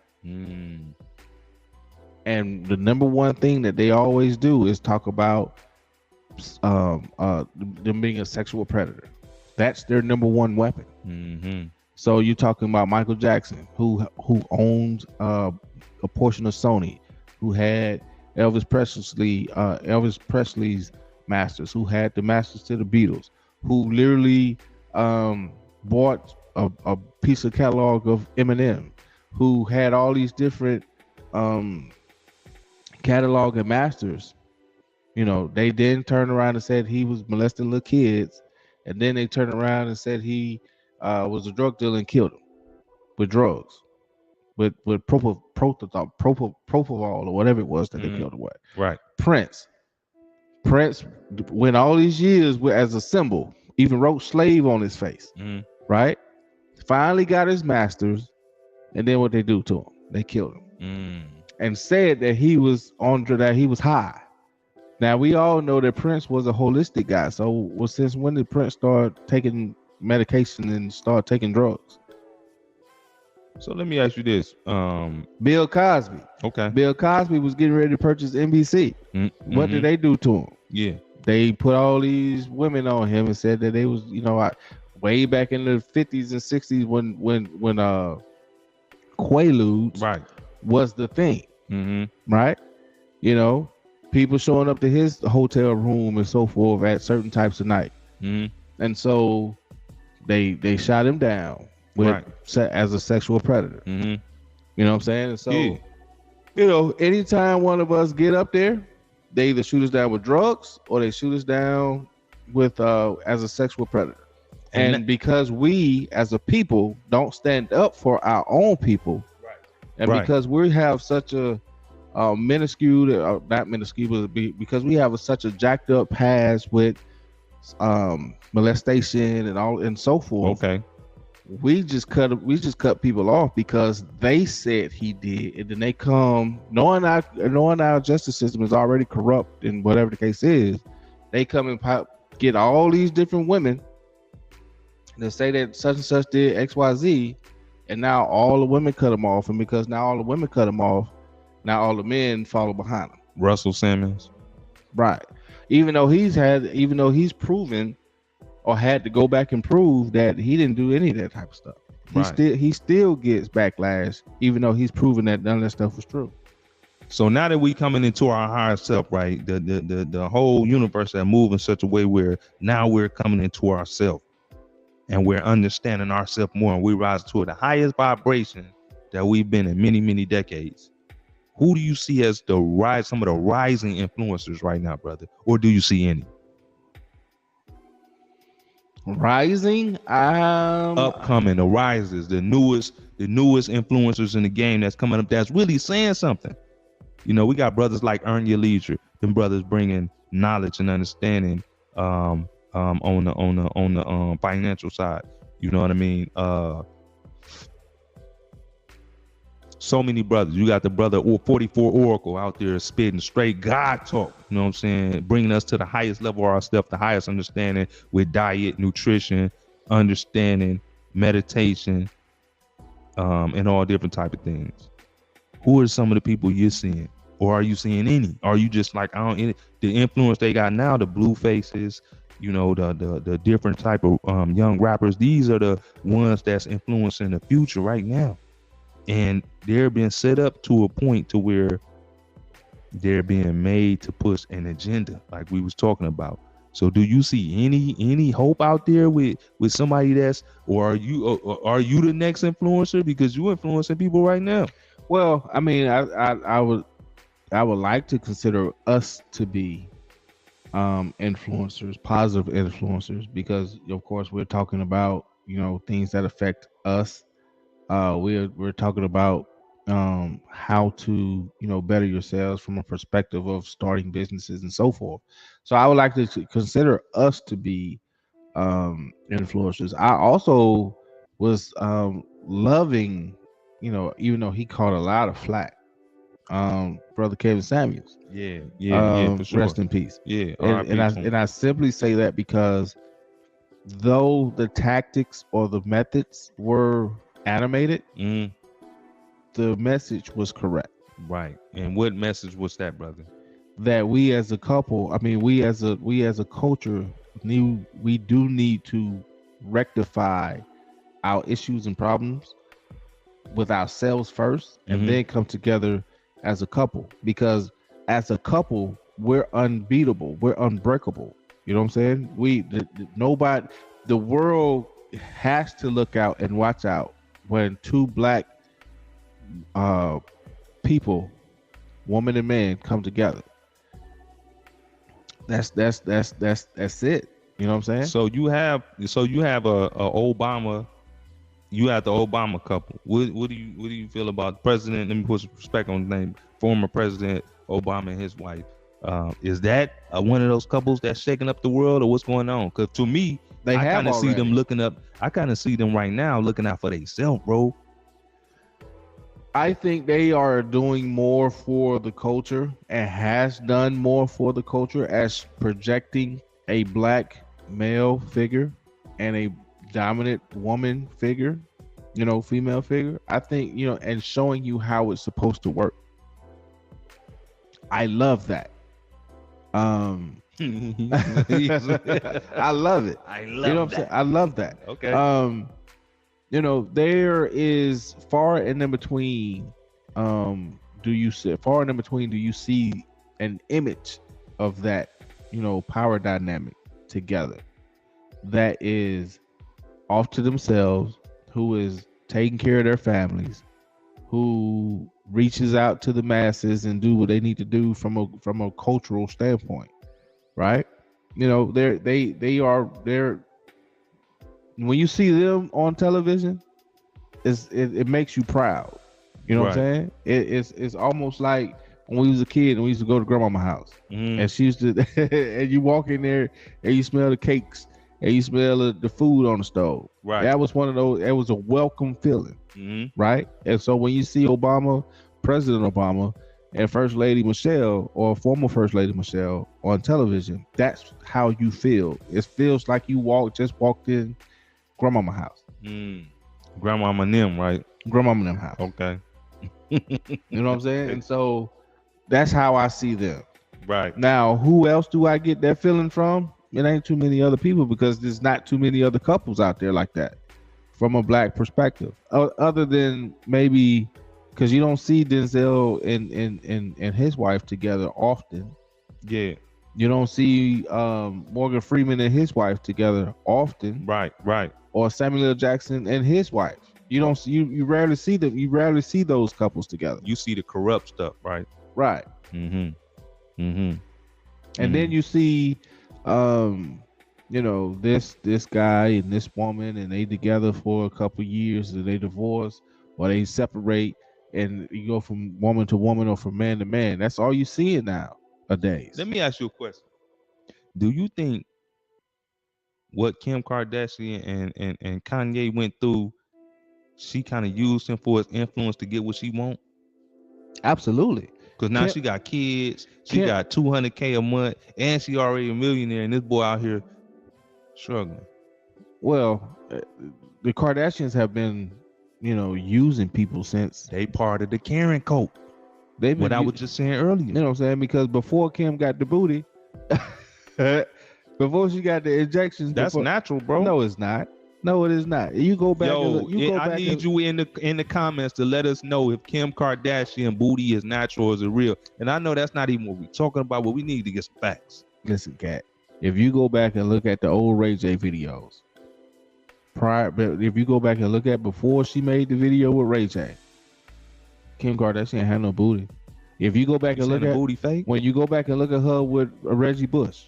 And the number one thing that they always do is talk about them being a sexual predator. That's their number one weapon. Mm-hmm. So you're talking about Michael Jackson, who owns a portion of Sony, who had Elvis Presley's masters, who had the masters to the Beatles, who literally bought a piece of catalog of Eminem, who had all these different catalog and masters. They then turned around and said he was molesting little kids, and then they turned around and said he was a drug dealer and killed him with drugs, with propofol or whatever it was that they killed him with. Right. Prince went all these years as a symbol, even wrote slave on his face. Right. Finally got his masters, and then what they do to him? They killed him and said that he was high. Now we all know that Prince was a holistic guy. So since when did Prince start taking medication and start taking drugs? So let me ask you this. Bill Cosby. Okay. Bill Cosby was getting ready to purchase NBC. What did they do to him? Yeah. They put all these women on him and said that they was, way back in the 50s and 60s when Quaaludes Right. was the thing, Mm-hmm. right? People showing up to his hotel room and so forth at certain types of night, and so they shot him down as a sexual predator. You know what I'm saying? And so, anytime one of us get up there, they either shoot us down with drugs or they shoot us down with as a sexual predator. And because we as a people don't stand up for our own people, and because we have such a minuscule, not minuscule, but because we have such a jacked up past with molestation and all and so forth. Okay. We just cut people off because they said he did, and then they come knowing our justice system is already corrupt and whatever the case is, they come and get all these different women that say that such and such did XYZ, and now all the women cut them off, and because now all the women cut them off, now all the men follow behind him. Russell Simmons, right? Even though he's proven or had to go back and prove that he didn't do any of that type of stuff. He still gets backlash, even though he's proven that none of that stuff was true. So now that we coming into our higher self, right? The whole universe that move in such a way where now we're coming into ourselves and we're understanding ourselves more, and we rise to the highest vibration that we've been in many, many decades. Who do you see as some of the rising influencers right now, brother? Or do you see any? Rising, upcoming, the rises, the newest influencers in the game that's coming up that's really saying something. We got brothers like Earn Your Leisure, them brothers bringing knowledge and understanding on the financial side. You know what I mean? So many brothers. You got the brother 44 Oracle out there spitting straight God talk. You know what I'm saying? Bringing us to the highest level of our stuff, the highest understanding with diet, nutrition, understanding, meditation, and all different type of things. Who are some of the people you're seeing? Or are you seeing any? Are you just like, the influence they got now, the blue faces, the different type of young rappers, these are the ones that's influencing the future right now. And they're being set up to a point to where they're being made to push an agenda like we was talking about. So do you see any hope out there with somebody or are you the next influencer, because you influencing people right now? Well, I mean, I would like to consider us to be influencers, positive influencers, because of course we're talking about things that affect us. We're talking about how to better yourselves from a perspective of starting businesses and so forth. So I would like to consider us to be influencers. I also was loving, even though he caught a lot of flack, brother Kevin Samuels. Yeah, for sure. Rest in peace. Yeah, and I simply say that because though the tactics or the methods were animated, the message was correct. Right. And what message was that, brother? That we as a couple, we as a culture, we do need to rectify our issues and problems with ourselves first, and then come together as a couple, because as a couple we're unbeatable, we're unbreakable. You know what I'm saying? Nobody, the world has to look out and watch out when two black people, woman and man, come together. That's it. You know what I'm saying? So you have a Obama. You have the Obama couple. What do you feel about the president? Let me put some respect on the name. Former President Obama and his wife. Is that one of those couples that's shaking up the world, or what's going on? Because to me, I kind of see them looking up. I kind of see them right now looking out for themselves, bro. I think they are doing more for the culture and has done more for the culture as projecting a black male figure and a dominant woman figure female figure. I think, and showing you how it's supposed to work. I love that. I love it. I You know what I'm saying? I love that. Okay. There is far and in between. Do you see an image of that, power dynamic together that is off to themselves, who is taking care of their families, who reaches out to the masses and do what they need to do from a cultural standpoint, right? They're when you see them on television, it makes you proud. You know what I'm saying? It's almost like when we was a kid and we used to go to grandmama's house, and she used to, and you walk in there and you smell the cakes and you smell the food on the stove. Right. That was one of those. It was a welcome feeling, right? And so when you see President Obama, and First Lady Michelle, or former First Lady Michelle on television, that's how you feel. It feels like you just walked in grandmama's house. Grandmama and them, right? Grandmama and them house. Okay. You know what I'm saying? And so that's how I see them. Right. Now, who else do I get that feeling from? It ain't too many other people, because there's not too many other couples out there like that from a black perspective. Other than maybe because you don't see Denzel and his wife together often. Yeah. You don't see Morgan Freeman and his wife together often. Right. Or Samuel L. Jackson and his wife. You don't see, you rarely see them. You rarely see those couples together. You see the corrupt stuff, right? Right. And then you see this guy and this woman, and they together for a couple years, and they divorce or they separate, and you go from woman to woman or from man to man. That's all you see nowadays. Let me ask you a question. Do you think what Kim Kardashian and Kanye went through, she kind of used him for his influence to get what she want? Absolutely. Because now she got kids, she got $200K a month, and she already a millionaire, and this boy out here struggling. Well, the Kardashians have been, using people since they part of the Karen cult. They've been what I was just saying earlier. You know what I'm saying? Because before Kim got the booty, before she got the injections, that's natural, bro. No, it's not. No, it is not. You go back. I need you in the comments to let us know if Kim Kardashian booty is natural or is it real. And I know that's not even what we're talking about, but we need to get some facts. Listen, Kat, if you go back and look at the old Ray J videos, if you go back and look at before she made the video with Ray J, Kim Kardashian had no booty. If you go back and look at booty fake, when you go back and look at her with Reggie Bush.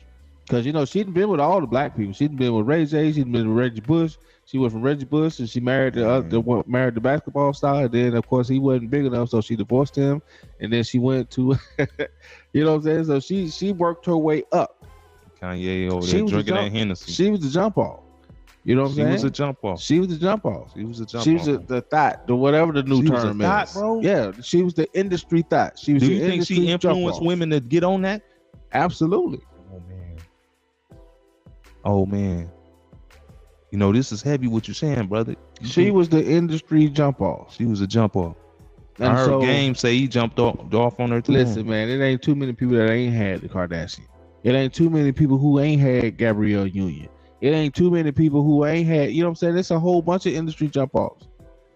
Because, she'd been with all the black people. She'd been with Ray J. She'd been with Reggie Bush. She went from Reggie Bush and she married the basketball star. And then, of course, he wasn't big enough, so she divorced him. And then she went to, you know what I'm saying? So she worked her way up. Kanye over there drinking that Hennessy. She was the jump off. You know what I'm saying? She was a jump off. She was the jump off. She was a jump off. She was the thought, whatever the new term is. Thought, bro? Yeah, she was the industry thought. She was. Do you think she influenced women to get on that? Absolutely. Oh man, this is heavy what you're saying, brother. She was the industry jump off. She was a jump off. And I heard Game say he jumped off on her too. Listen, man, it ain't too many people that ain't had the Kardashian. It ain't too many people who ain't had Gabrielle Union. It ain't too many people who ain't had, you know what I'm saying? It's a whole bunch of industry jump offs.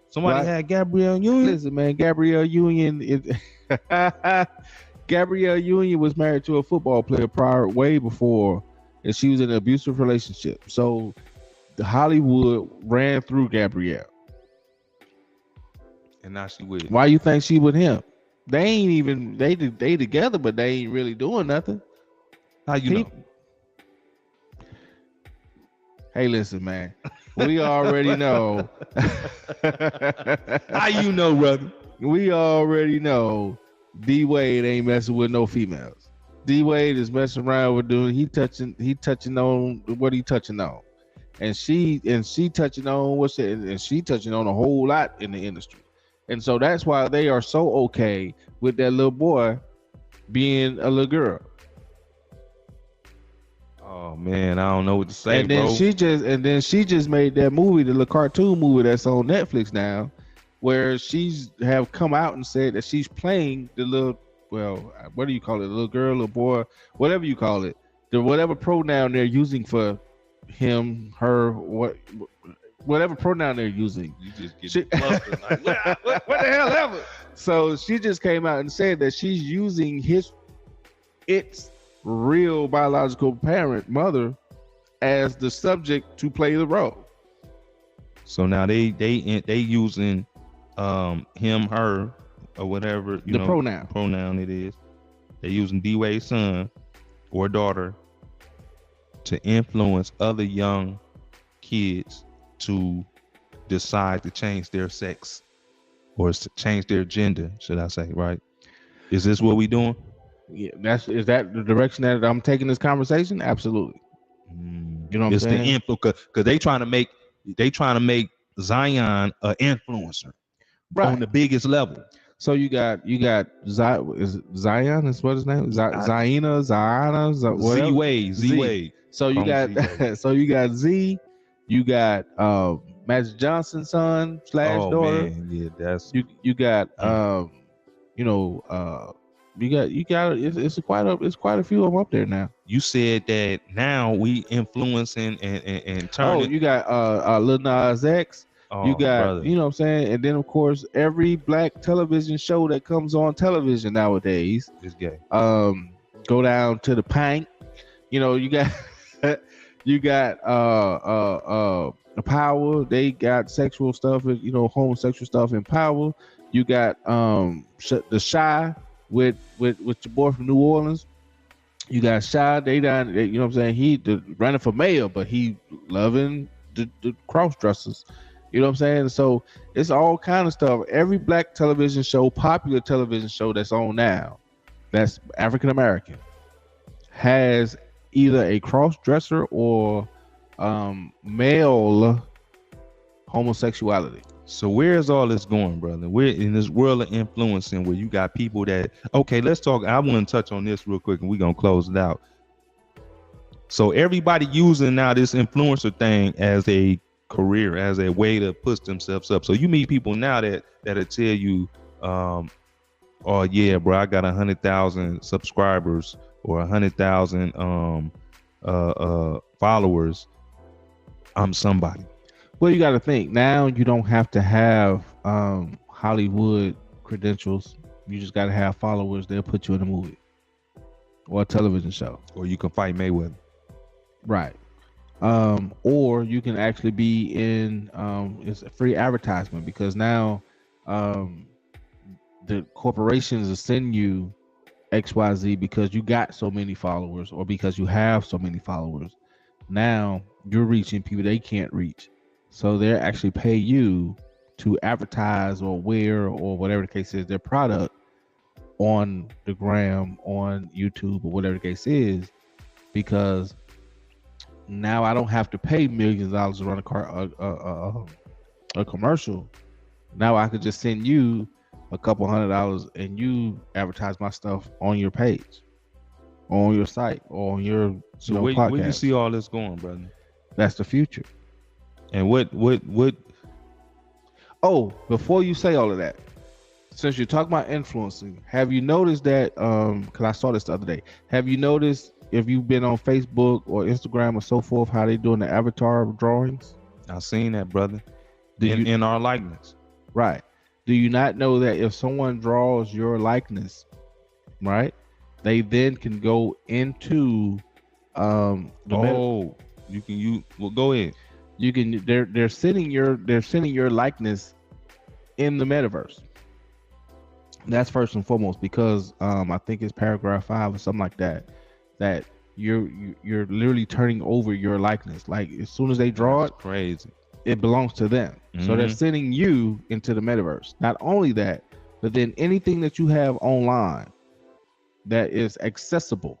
Somebody had Gabrielle Union. Listen, man, Gabrielle Union Gabrielle Union was married to a football player way before. And she was in an abusive relationship. So the Hollywood ran through Gabrielle. And now she with. Why you think she with him? They ain't even, they together, but they ain't really doing nothing. How you know? Hey, listen, man. We already know. How you know, brother? We already know D Wade ain't messing with no females. D Wade is messing around with doing. He touching on what he touching on, and she touching on what's it, and she touching on a whole lot in the industry, and so that's why they are so okay with that little boy being a little girl. Oh man, I don't know what to say, And then bro. she just made that movie, the little cartoon movie that's on Netflix now, where she's have come out and said that she's playing the little, well, what do you call it, little girl, little boy, whatever you call it, the whatever pronoun they're using for him, her, whatever pronoun they're using. You just get She- flustered. Like, what the hell ever. So she just came out and said that she's using its real biological parent, mother, as the subject to play the role. so now they using him, her, or whatever The pronoun it is. They using D-Wade's son or daughter to influence other young kids to decide to change their sex or to change their gender, should I say, right? Is this what we doing? Yeah, is that the direction that I'm taking this conversation? Absolutely. You know what I'm It's saying? the influence because they trying to make Zion an influencer on the biggest level. So you got is it Zion is what his name? Ziana, whatever. Z Wade. So you got so you got Z, you got Magic Johnson's son / daughter. Man, yeah, that's You got you know you got it's quite a few of them up there now. you said that now we influencing and turning. You got Lil Nas X. You got brother. you know what I'm saying, and then of course every black television show that comes on television nowadays It's gay. go down to the Pank. You know, you got you got the Power. They got sexual stuff, you know, homosexual stuff in Power. You got the Shy with your boy from New Orleans. You got Shy. You know what I'm saying? He running for mayor, but he loving the cross dressers. You know what I'm saying? So it's all kind of stuff. Every black television show, popular television show that's on now, that's African American, has either a cross dresser or male homosexuality. So where's all this going, brother? We're in this world of influencing where you got people that, okay, let's talk. I want to touch on this real quick and we're going to close it out. So everybody using now this influencer thing as a career, as a way to push themselves up. So you meet people now that'll tell you, oh yeah, bro, I got 100,000 subscribers or 100,000 followers. I'm somebody. Well, you got to think now. You don't have to have Hollywood credentials. You just got to have followers. They'll put you in a movie or a television show, or you can fight Mayweather, right? Or you can actually be in it's a free advertisement, because now the corporations will send you XYZ because you got so many followers or because you have so many followers. Now you're reaching people they can't reach. So they actually pay you to advertise or wear or whatever the case is, their product on the gram, on YouTube, or whatever the case is, because now I don't have to pay millions of dollars to run a commercial. Now I could just send you a couple $100 and you advertise my stuff on your page, on your site, or on your podcast. Where you see all this going, brother? That's the future. And what? Oh, before you say all of that, since you're talking about influencing, have you noticed that? Because I saw this the other day. Have you noticed, if you've been on Facebook or Instagram or so forth, how they doing the avatar drawings? I've seen that, brother. In our likeness, right? Do you not know that if someone draws your likeness, right, they then can go into well, go ahead. You can they're sending your likeness in the metaverse. That's first and foremost, because I think it's paragraph 5 or something like that you're literally turning over your likeness. Like as soon as they draw it, crazy, it belongs to them. Mm-hmm. So they're sending you into the metaverse. Not only that, but then anything that you have online that is accessible,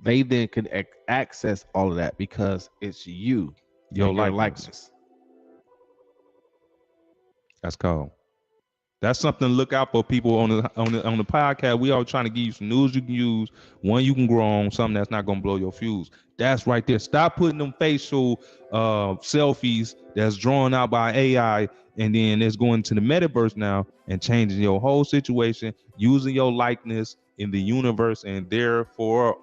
they then can access all of that because it's you, your likeness. That's cold. That's something to look out for people on the podcast. We are trying to give you some news you can use, one you can grow on, something that's not gonna blow your fuse. That's right there. Stop putting them facial selfies that's drawn out by AI, and then it's going to the metaverse now and changing your whole situation, using your likeness in the universe and there for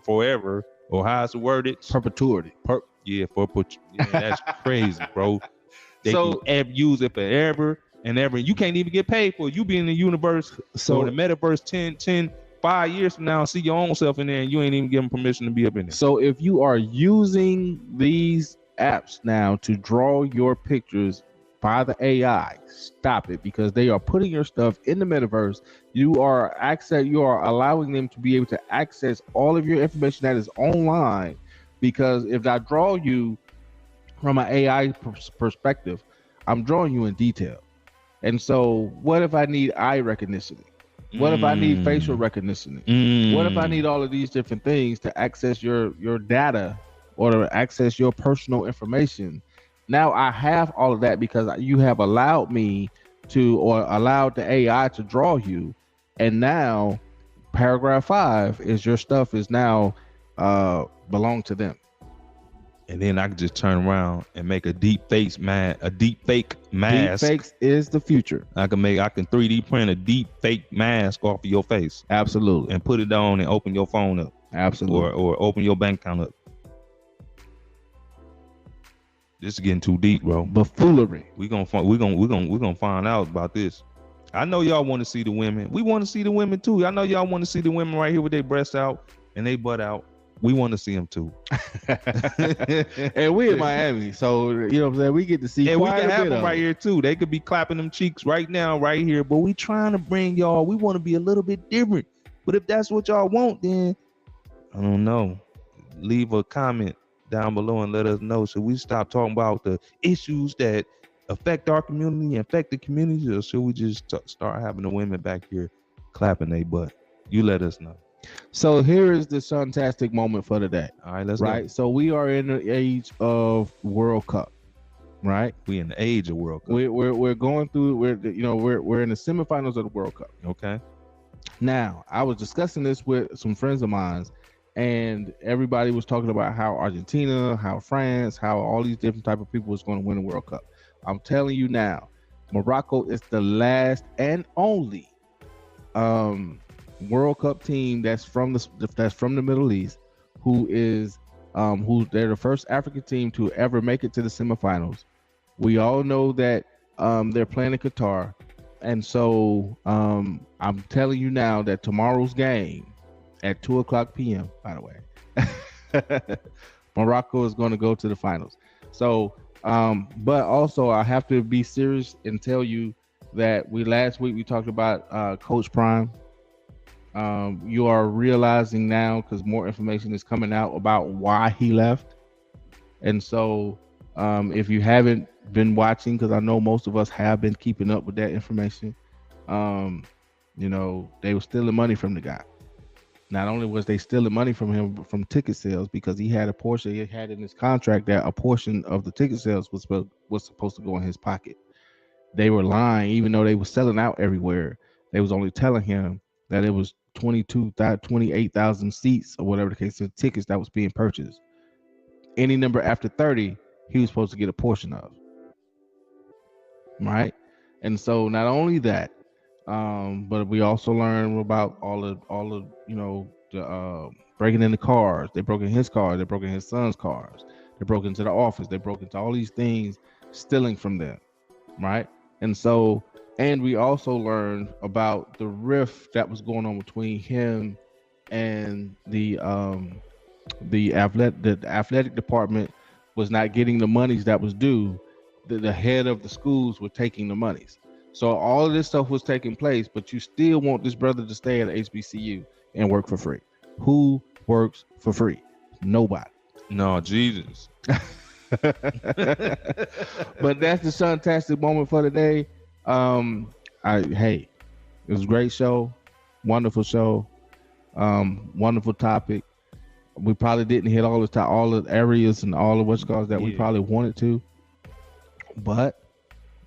forever, or how it's worded, Perpetuity. yeah, yeah, that's crazy, bro. They So- can use it forever and ever. You can't even get paid for it. You be in the universe, So- so the metaverse 5 years from now, see your own self in there, and you ain't even given permission to be up in there. So if you are using these apps now to draw your pictures by the AI, stop it, because they are putting your stuff in the metaverse. You are allowing them to be able to access all of your information that is online, because if I draw you from an AI perspective, I'm drawing you in detail. And so what if I need eye recognition? What if I need facial recognition? What if I need all of these different things to access your data or to access your personal information? Now I have all of that because you have allowed me to, or allowed the AI to draw you. And now paragraph 5 is your stuff is now belong to them. And then I can just turn around and make a deep fake mask. Deepfakes is the future. I can 3D print a deep fake mask off of your face. Absolutely. And put it on and open your phone up. Absolutely. Or open your bank account up. This is getting too deep, bro. Buffoonery. We're gonna find out about this. I know y'all want to see the women. We want to see the women too. I know y'all want to see the women right here with their breasts out and they butt out. We want to see them too. And we in Miami, so you know what I'm saying, we get to see. And we can have them right here too. They could be clapping them cheeks right now, right here. But we trying to bring y'all. We want to be a little bit different. But if that's what y'all want, then I don't know. Leave a comment down below and let us know. Should we stop talking about the issues that affect our community and affect the community, or should we just start having the women back here clapping their butt? You let us know. So here is the fantastic moment for today. All right, let's go. So we are in the age of World Cup, right? We in the age of World Cup. We're going through. We're in the semifinals of the World Cup. Okay. Now I was discussing this with some friends of mine, and everybody was talking about how Argentina, how France, how all these different type of people was going to win the World Cup. I'm telling you now, Morocco is the last and only World Cup team that's from the Middle East, who they're the first African team to ever make it to the semifinals. We all know that they're playing in Qatar, and so I'm telling you now that tomorrow's game at 2:00 p.m. by the way, Morocco is going to go to the finals. So but also I have to be serious and tell you that last week we talked about Coach Prime. You are realizing now, because more information is coming out about why he left. And so if you haven't been watching, because I know most of us have been keeping up with that information, they were stealing money from the guy. Not only was they stealing money from him from ticket sales, because he had a portion, he had in his contract that a portion of the ticket sales was supposed to go in his pocket. They were lying, even though they were selling out everywhere. They was only telling him that it was 28,000 seats or whatever the case of tickets that was being purchased. Any number after 30, he was supposed to get a portion of. Right? And so not only that, but we also learned about all the breaking into cars. They broke in his car. They broke in his son's cars. They broke into the office. They broke into all these things, stealing from them. Right? And so, and we also learned about the rift that was going on between him and the athletic department was not getting the monies that was due. The head of the schools were taking the monies. So all of this stuff was taking place, but you still want this brother to stay at HBCU and work for free. Who works for free? Nobody. No, Jesus. But that's the fantastic moment for today. It was a great show, wonderful show, wonderful topic. We probably didn't hit all the areas and all of what's cause that we probably wanted to. But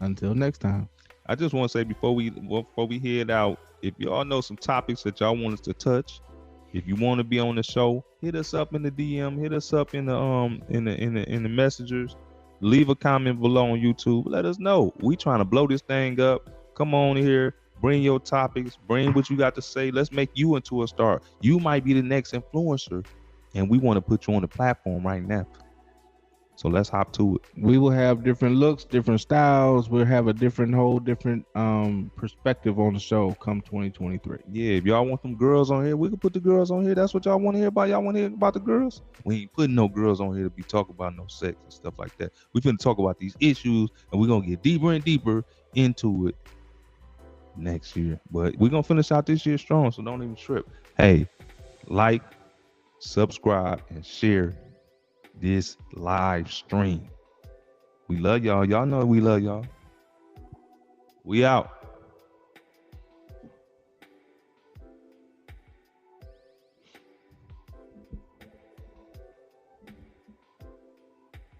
until next time. I just want to say before we head out, if y'all know some topics that y'all want us to touch, if you want to be on the show, hit us up in the DM, hit us up in the messengers, leave a comment below on YouTube. Let us know. We trying to blow this thing up. Come on here, bring your topics, bring what you got to say. Let's make you into a star. You might be the next influencer, and we want to put you on the platform right now. So let's hop to it. We will have different looks, different styles. We'll have a whole different perspective on the show come 2023. Yeah, if y'all want some girls on here, we can put the girls on here. That's what y'all want to hear about. Y'all want to hear about the girls? We ain't putting no girls on here to be talking about no sex and stuff like that. We finna talk about these issues, and we're gonna get deeper and deeper into it next year. But we're gonna finish out this year strong, so don't even trip. Hey, like, subscribe, and share this live stream. We love y'all. Y'all know we love y'all. We out.